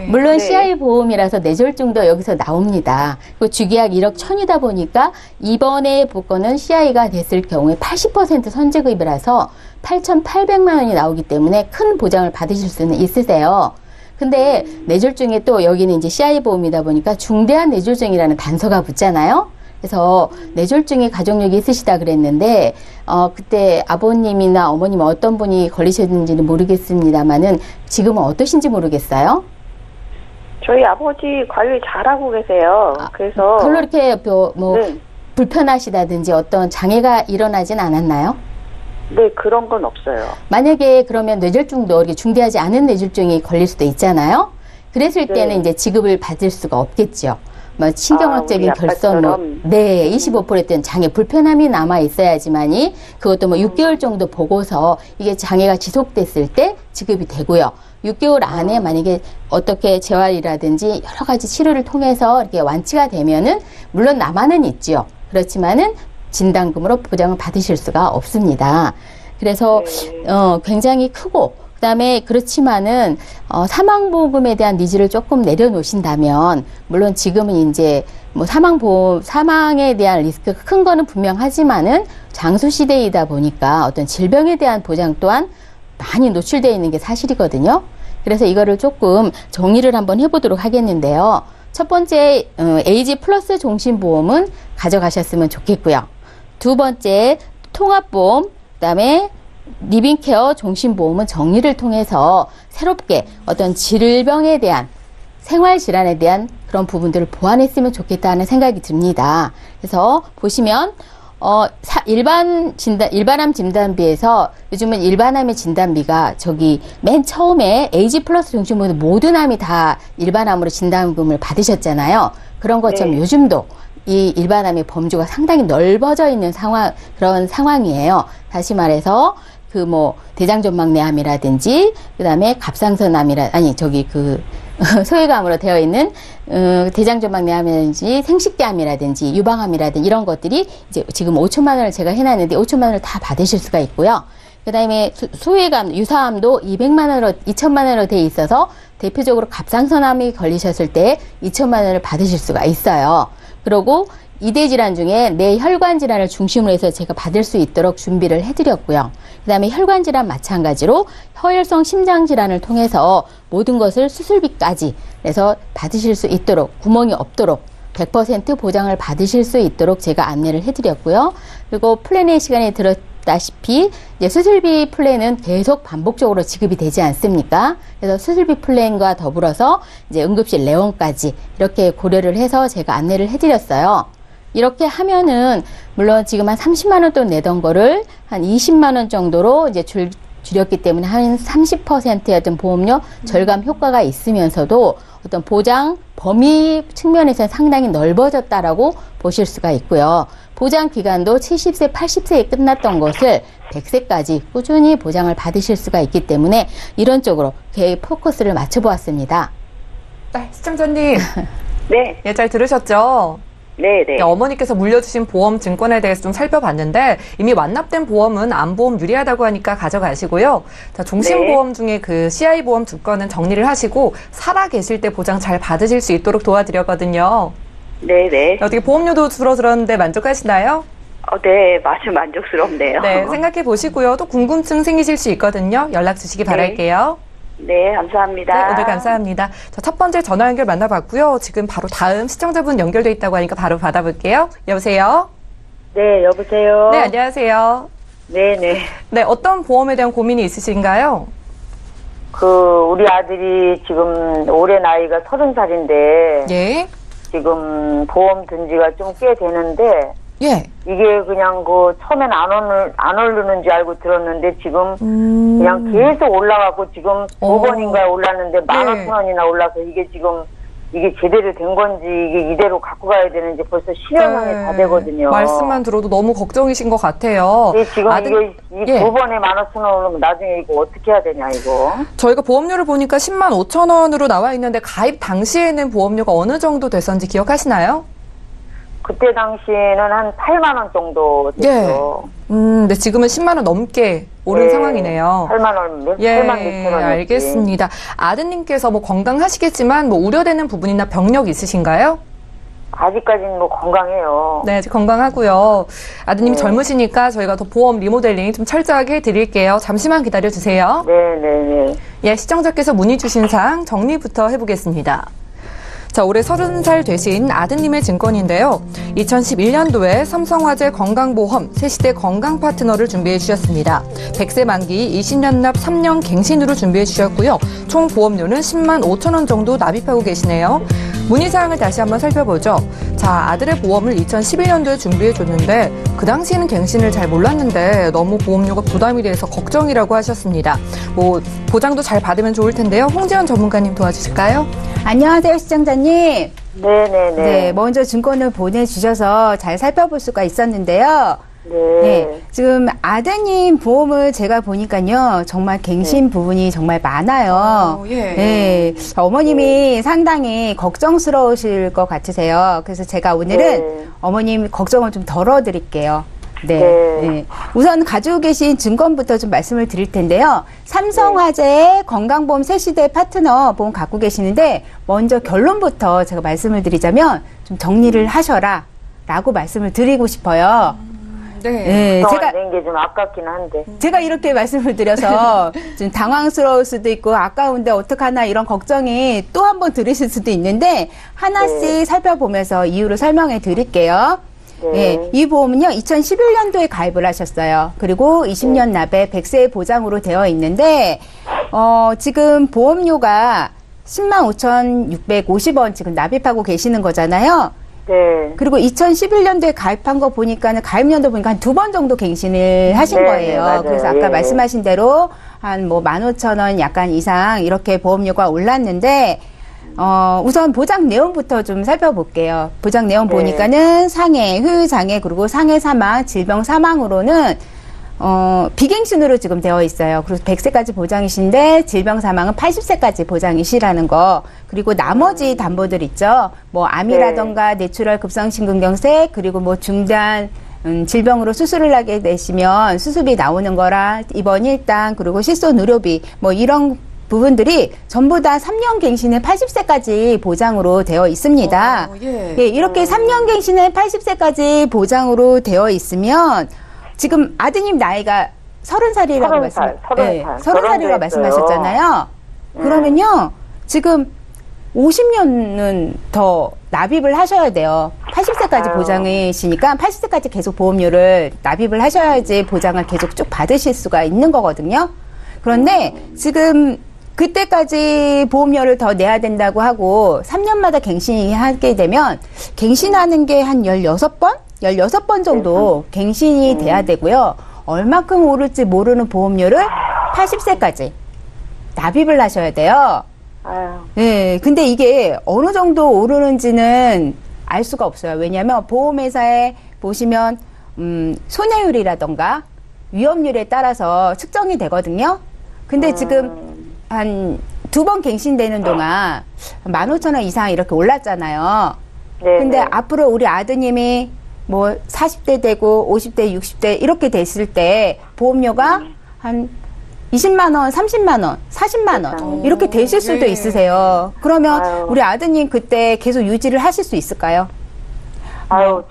물론 CI 보험이라서 뇌졸중도 여기서 나옵니다. 그 주기약 1억 1000이다 보니까 이번에 복권은 CI가 됐을 경우에 80% 선제급이라서 8,800만 원이 나오기 때문에 큰 보장을 받으실 수는 있으세요. 근데 뇌졸중에 또 여기는 이제 CI 보험이다 보니까 중대한 뇌졸중이라는 단서가 붙잖아요. 그래서 뇌졸중에 가족력이 있으시다 그랬는데 그때 아버님이나 어머님 어떤 분이 걸리셨는지는 모르겠습니다만은 지금은 어떠신지 모르겠어요. 저희 아버지 관리 잘하고 계세요. 그래서 별로 이렇게 불편하시다든지 어떤 장애가 일어나진 않았나요? 네, 그런 건 없어요. 만약에 그러면 뇌졸중도 이렇게 중대하지 않은 뇌졸중이 걸릴 수도 있잖아요. 그랬을 때는 이제 지급을 받을 수가 없겠죠. 뭐 신경학적인 결손, 25%는 장애 불편함이 남아 있어야지만이 그것도 뭐 6개월 정도 보고서 이게 장애가 지속됐을 때 지급이 되고요. 6개월 안에 만약에 어떻게 재활이라든지 여러 가지 치료를 통해서 이렇게 완치가 되면은 물론 남아는 있죠. 그렇지만은 진단금으로 보장을 받으실 수가 없습니다. 그래서 굉장히 크고 그다음에 그렇지만은 사망보험에 대한 니즈를 조금 내려놓으신다면 물론 지금은 이제 뭐 사망에 대한 리스크가 큰 거는 분명하지만은 장수 시대이다 보니까 어떤 질병에 대한 보장 또한 많이 노출되어 있는 게 사실이거든요. 그래서 이거를 조금 정리를 한번 해보도록 하겠는데요. 첫 번째 에이지 플러스 종신보험은 가져가셨으면 좋겠고요. 두 번째 통합보험, 그다음에 리빙케어 종신보험은 정리를 통해서 새롭게 어떤 질병에 대한 생활질환에 대한 그런 부분들을 보완했으면 좋겠다는 생각이 듭니다. 그래서 보시면 일반암 진단비에서 요즘은 일반암의 진단비가 맨 처음에 에이지 플러스 종신보험 모든 암이 다 일반암으로 진단금을 받으셨잖아요. 그런 것처럼 요즘도 이 일반암의 범주가 상당히 넓어져 있는 그런 상황이에요. 다시 말해서 대장전막내암이라든지 그다음에 소외감으로 되어 있는 대장전막내암이라든지 생식기암이라든지 유방암이라든지 이런 것들이 이제 지금 5천만 원을 제가 해놨는데 5천만 원을 다 받으실 수가 있고요. 그다음에 소외감, 유사암도 2천만 원으로 돼 있어서 대표적으로 갑상선암이 걸리셨을 때 2천만 원을 받으실 수가 있어요. 그리고 이대 질환 중에 뇌혈관 질환을 중심으로 해서 제가 받을 수 있도록 준비를 해드렸고요. 그 다음에 혈관 질환 마찬가지로 허혈성 심장 질환을 통해서 모든 것을 수술비까지 해서 받으실 수 있도록 구멍이 없도록 100% 보장을 받으실 수 있도록 제가 안내를 해드렸고요. 그리고 플랜의 시간에 들었다시피 이제 수술비 플랜은 계속 반복적으로 지급이 되지 않습니까? 그래서 수술비 플랜과 더불어서 이제 응급실 내원까지 이렇게 고려를 해서 제가 안내를 해드렸어요. 이렇게 하면은 물론 지금 한 30만 원 돈 내던 거를 한 20만 원 정도로 이제 줄였기 때문에 한 30%의 어떤 보험료 절감 효과가 있으면서도 어떤 보장 범위 측면에서는 상당히 넓어졌다라고 보실 수가 있고요. 보장 기간도 70세, 80세에 끝났던 것을 100세까지 꾸준히 보장을 받으실 수가 있기 때문에 이런 쪽으로 포커스를 맞춰보았습니다. 네, 시청자님. 네. 잘 들으셨죠? 네네. 어머니께서 물려주신 보험 증권에 대해서 좀 살펴봤는데 이미 완납된 보험은 암보험 유리하다고 하니까 가져가시고요. 자, 종신보험 중에 그 CI 보험 두 건은 정리를 하시고 살아 계실 때 보장 잘 받으실 수 있도록 도와드렸거든요. 네네. 어떻게 보험료도 줄어들었는데 만족하시나요? 네, 아주 만족스럽네요. 네, 생각해 보시고요. 또 궁금증 생기실 수 있거든요. 연락 주시기 바랄게요. 네, 감사합니다. 네, 오늘 감사합니다. 자, 첫 번째 전화 연결 만나봤고요. 지금 바로 다음 시청자분 연결돼 있다고 하니까 바로 받아볼게요. 여보세요? 네, 여보세요? 네, 안녕하세요. 네네. 네, 어떤 보험에 대한 고민이 있으신가요? 우리 아들이 지금 올해 나이가 30살인데. 예. 지금 보험 든 지가 좀 꽤 되는데. 예. 이게 그냥 처음엔 안 오르는 줄 알고 들었는데 지금 그냥 계속 올라가고 지금 5번인가 올랐는데 15,000원이나 올라서 이게 지금 이게 제대로 된 건지 이게 이대로 갖고 가야 되는지 벌써 10여 년이 다 되거든요. 말씀만 들어도 너무 걱정이신 것 같아요. 네, 지금 이게 2번에 15,000원 오르면 나중에 이거 어떻게 해야 되냐 이거. 저희가 보험료를 보니까 10만 5천 원으로 나와 있는데 가입 당시에는 보험료가 어느 정도 됐었는지 기억하시나요? 그때 당시에는 한 8만 원 정도 됐죠. 근데 지금은 10만 원 넘게 오른 상황이네요. 8만 원, 8만 6천 원. 알겠습니다. 아드님께서 뭐 건강하시겠지만 뭐 우려되는 부분이나 병력 있으신가요? 아직까지는 뭐 건강해요. 네, 아직 건강하고요. 아드님이 젊으시니까 저희가 더 보험 리모델링 좀 철저하게 해드릴게요. 잠시만 기다려주세요. 네네네. 예, 시청자께서 문의 주신 사항 정리부터 해보겠습니다. 자, 올해 30살 되신 아드님의 증권인데요. 2011년도에 삼성화재 건강보험 새시대 건강파트너를 준비해 주셨습니다. 100세 만기 20년 납 3년 갱신으로 준비해 주셨고요. 총 보험료는 10만 5천 원 정도 납입하고 계시네요. 문의사항을 다시 한번 살펴보죠. 자, 아들의 보험을 2011년도에 준비해 줬는데 그 당시에는 갱신을 잘 몰랐는데 너무 보험료가 부담이 돼서 걱정이라고 하셨습니다. 뭐 보장도 잘 받으면 좋을 텐데요. 홍지연 전문가님 도와주실까요? 안녕하세요, 시청자님. 네네네. 네, 먼저 증권을 보내주셔서 잘 살펴볼 수가 있었는데요. 네. 지금 아드님 보험을 제가 보니까요, 정말 갱신 부분이 정말 많아요. 네, 어머님이 상당히 걱정스러우실 것 같으세요. 그래서 제가 오늘은 어머님 걱정을 좀 덜어드릴게요. 네. 우선 가지고 계신 증권부터 좀 말씀을 드릴 텐데요. 삼성화재의 건강보험 새시대 파트너 보험 갖고 계시는데 먼저 결론부터 제가 말씀을 드리자면 좀 정리를 하셔라 라고 말씀을 드리고 싶어요. 네, 제가 낸 게 좀 아깝긴 한데. 제가 이렇게 말씀을 드려서 좀 당황스러울 수도 있고 아까운데 어떡하나 이런 걱정이 또 한 번 들으실 수도 있는데 하나씩 살펴보면서 이유를 설명해 드릴게요. 네, 이 보험은요 2011년도에 가입을 하셨어요. 그리고 20년 납에 100세 보장으로 되어 있는데 지금 보험료가 105,650원 지금 납입하고 계시는 거잖아요. 네. 그리고 2011년도에 가입한 거 보니까는 가입연도 보니까 한 2번 정도 갱신을 하신 거예요. 맞아요. 그래서 아까 말씀하신 대로 한 뭐 15,000원 약간 이상 이렇게 보험료가 올랐는데 우선 보장 내용부터 좀 살펴볼게요. 보장 내용 보니까는 상해, 효율장애, 그리고 상해 사망, 질병 사망으로는, 비갱신으로 지금 되어 있어요. 그래서 100세까지 보장이신데, 질병 사망은 80세까지 보장이시라는 거. 그리고 나머지 담보들 있죠. 뭐, 암이라던가, 뇌출혈 급성심근경색, 그리고 뭐, 중단, 질병으로 수술을 하게 되시면 수술비 나오는 거라, 입원 일당, 그리고 실손 의료비, 뭐, 이런 부분들이 전부 다 3년 갱신에 80세까지 보장으로 되어 있습니다. 이렇게 3년 갱신에 80세까지 보장으로 되어 있으면 지금 아드님 나이가 30살이라고 30살이라고 말씀하셨잖아요. 그러면요. 지금 50년은 더 납입을 하셔야 돼요. 80세까지 보장이시니까 80세까지 계속 보험료를 납입을 하셔야지 보장을 계속 쭉 받으실 수가 있는 거거든요. 그런데 지금 그때까지 보험료를 더 내야 된다고 하고 3년마다 갱신이 하게 되면 갱신하는 게 한 16번 정도 갱신이 돼야 되고요. 얼마큼 오를지 모르는 보험료를 80세까지 납입을 하셔야 돼요. 네, 근데 이게 어느 정도 오르는지는 알 수가 없어요. 왜냐하면 보험회사에 보시면 손해율이라던가 위험률에 따라서 측정이 되거든요. 근데 지금 한 2번 갱신되는 동안 15,000원 이상 이렇게 올랐잖아요. 근데 앞으로 우리 아드님이 뭐 40대 되고 50대, 60대 이렇게 됐을 때 보험료가 한 20만 원, 30만 원, 40만 원 이렇게 되실 수도 있으세요. 그러면 우리 아드님 그때 계속 유지를 하실 수 있을까요?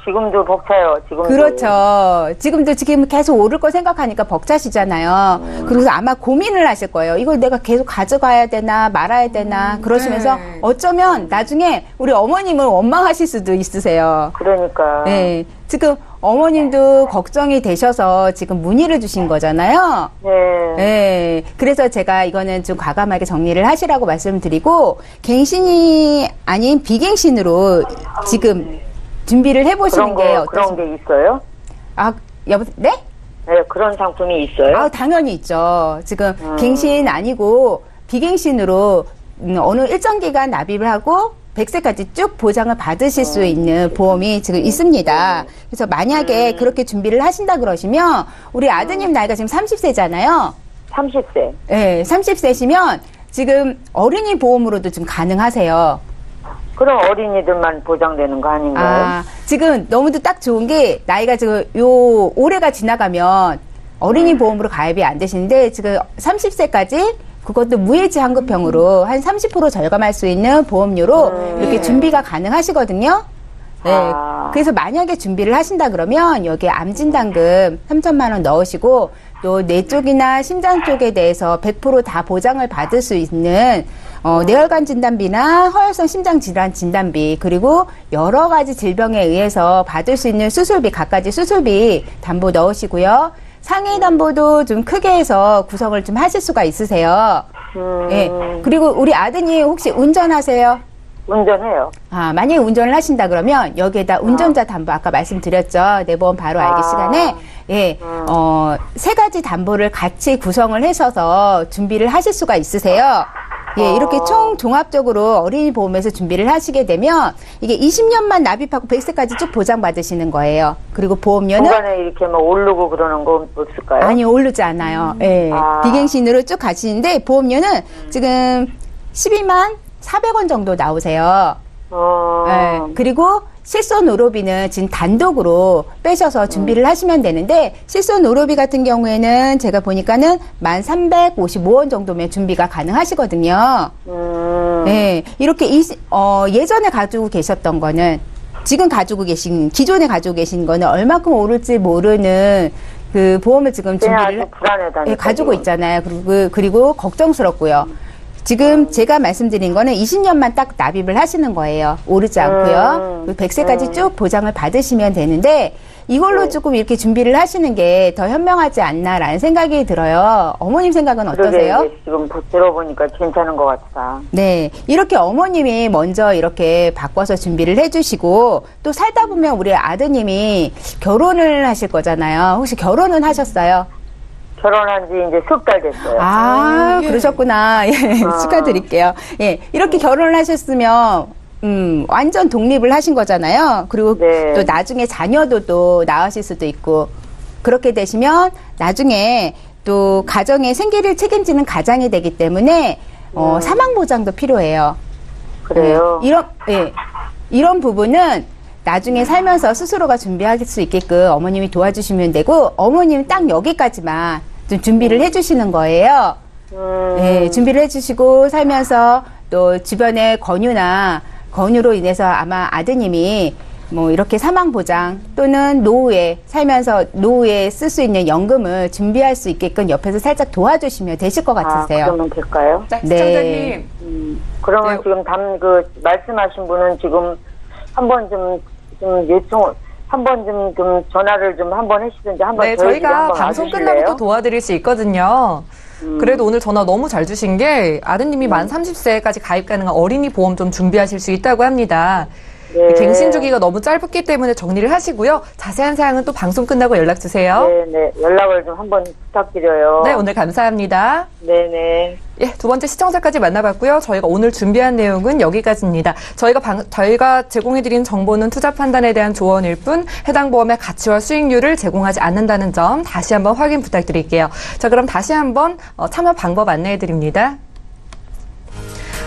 지금도 벅차요. 지금도. 그렇죠. 지금도 지금 계속 오를 거 생각하니까 벅차시잖아요. 그래서 아마 고민을 하실 거예요. 이걸 내가 계속 가져가야 되나 말아야 되나 그러시면서 어쩌면 나중에 우리 어머님을 원망하실 수도 있으세요. 그러니까. 네. 지금 어머님도 걱정이 되셔서 지금 문의를 주신 거잖아요. 네. 그래서 제가 이거는 좀 과감하게 정리를 하시라고 말씀드리고 갱신이 아닌 비갱신으로 지금 준비를 해보시는 게 어떠신가요? 그런 게 있어요? 네? 네, 그런 상품이 있어요? 당연히 있죠. 지금 갱신 아니고 비갱신으로 어느 일정 기간 납입을 하고 100세까지 쭉 보장을 받으실 수 있는 보험이 지금 있습니다. 그래서 만약에 그렇게 준비를 하신다 그러시면 우리 아드님 나이가 지금 30세잖아요. 30세. 네, 30세시면 지금 어린이 보험으로도 좀 가능하세요. 그럼 어린이들만 보장되는 거 아닌가요? 지금 너무도 딱 좋은 게 나이가 지금 올해가 지나가면 어린이 보험으로 가입이 안 되시는데 지금 30세까지 그것도 무해지 환급형으로 한 30% 절감할 수 있는 보험료로 이렇게 준비가 가능하시거든요. 네. 그래서 만약에 준비를 하신다 그러면 여기에 암진단금 3천만 원 넣으시고 또 뇌 쪽이나 심장 쪽에 대해서 100% 다 보장을 받을 수 있는 뇌혈관 진단비나 허혈성 심장 질환 진단비 그리고 여러 가지 질병에 의해서 받을 수 있는 수술비 갖가지 수술비 담보 넣으시고요. 상해 담보도 좀 크게 해서 구성을 좀 하실 수가 있으세요. 예. 그리고 우리 아드님 혹시 운전하세요? 운전해요. 만약에 운전을 하신다 그러면 여기에다 운전자 담보 아까 말씀드렸죠. 내 보험 바로 알기 시간에 예, 3가지 담보를 같이 구성을 하셔서 준비를 하실 수가 있으세요. 예, 이렇게 총 종합적으로 어린이 보험에서 준비를 하시게 되면 이게 20년만 납입하고 100세까지 쭉 보장받으시는 거예요. 그리고 보험료는 중간에 이렇게 막 오르고 그러는 거 없을까요? 아니, 오르지 않아요. 예. 비갱신으로 쭉 가시는데 보험료는 지금 12만 400원 정도 나오세요. 예. 그리고 실손 의료비는 지금 단독으로 빼셔서 준비를 하시면 되는데 실손 의료비 같은 경우에는 제가 보니까는 1,355원 정도면 준비가 가능하시거든요. 네, 이렇게 예전에 가지고 계셨던 거는 지금 가지고 계신 기존에 가지고 계신 거는 얼마큼 오를지 모르는 그 보험을 지금 준비를 가지고 있잖아요. 그리고 걱정스럽고요. 지금 제가 말씀드린 거는 20년만 딱 납입을 하시는 거예요. 오르지 않고요. 100세까지 쭉 보장을 받으시면 되는데 이걸로 조금 이렇게 준비를 하시는 게 더 현명하지 않나라는 생각이 들어요. 어머님 생각은 어떠세요? 지금 들어보니까 괜찮은 것 같다. 네. 이렇게 어머님이 먼저 이렇게 바꿔서 준비를 해주시고 또 살다 보면 우리 아드님이 결혼을 하실 거잖아요. 혹시 결혼은 하셨어요? 결혼한 지 이제 석 달 됐어요. 예. 그러셨구나. 예, 축하드릴게요. 예, 이렇게 결혼을 하셨으면, 완전 독립을 하신 거잖아요. 그리고 또 나중에 자녀도 또 낳으실 수도 있고, 그렇게 되시면 나중에 또 가정의 생계를 책임지는 가장이 되기 때문에, 사망보장도 필요해요. 그래요? 이런 부분은 나중에 살면서 스스로가 준비할 수 있게끔 어머님이 도와주시면 되고, 어머님은 딱 여기까지만 좀 준비를 해주시는 거예요. 네, 준비를 해주시고 살면서 또 주변의 권유로 인해서 아마 아드님이 뭐 이렇게 사망보장 또는 살면서 노후에 쓸 수 있는 연금을 준비할 수 있게끔 옆에서 살짝 도와주시면 되실 것 같으세요. 그러면 될까요? 자, 시청자님. 그러면 네. 지금 말씀하신 분은 지금 한번 좀 전화를 좀 한번 해주든지 한번 네, 저희 집에 저희가 한번 방송 와주실래요? 끝나고 또 도와드릴 수 있거든요. 그래도 오늘 전화 너무 잘 주신 게 아드님이 만 30세까지 가입 가능한 어린이 보험 좀 준비하실 수 있다고 합니다. 네. 갱신 주기가 너무 짧기 때문에 정리를 하시고요. 자세한 사항은 또 방송 끝나고 연락 주세요. 네. 연락을 좀 한번 부탁드려요. 네, 오늘 감사합니다. 네네. 예, 두 번째 시청자까지 만나봤고요. 저희가 오늘 준비한 내용은 여기까지입니다. 저희가 제공해드린 정보는 투자 판단에 대한 조언일 뿐 해당 보험의 가치와 수익률을 제공하지 않는다는 점 다시 한번 확인 부탁드릴게요. 자, 그럼 다시 한번 참여 방법 안내해드립니다.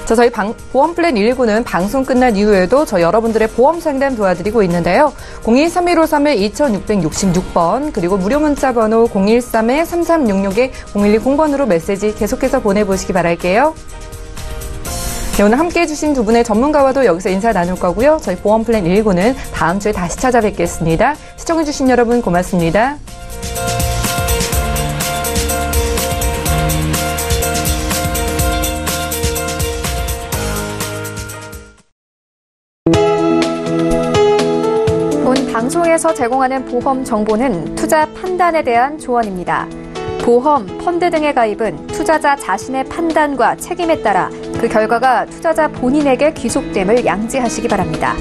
자, 저희 보험 플랜 119는 방송 끝난 이후에도 여러분들의 보험 상담 도와드리고 있는데요. 023-3153-2666번 그리고 무료 문자 번호 013-3366-0120번으로 메시지 계속해서 보내보시기 바랄게요. 네, 오늘 함께해 주신 두 분의 전문가와도 여기서 인사 나눌 거고요. 저희 보험 플랜 119는 다음 주에 다시 찾아뵙겠습니다. 시청해 주신 여러분 고맙습니다. 방송에서 제공하는 보험 정보는 투자 판단에 대한 조언입니다. 보험, 펀드 등의 가입은 투자자 자신의 판단과 책임에 따라 그 결과가 투자자 본인에게 귀속됨을 양지하시기 바랍니다.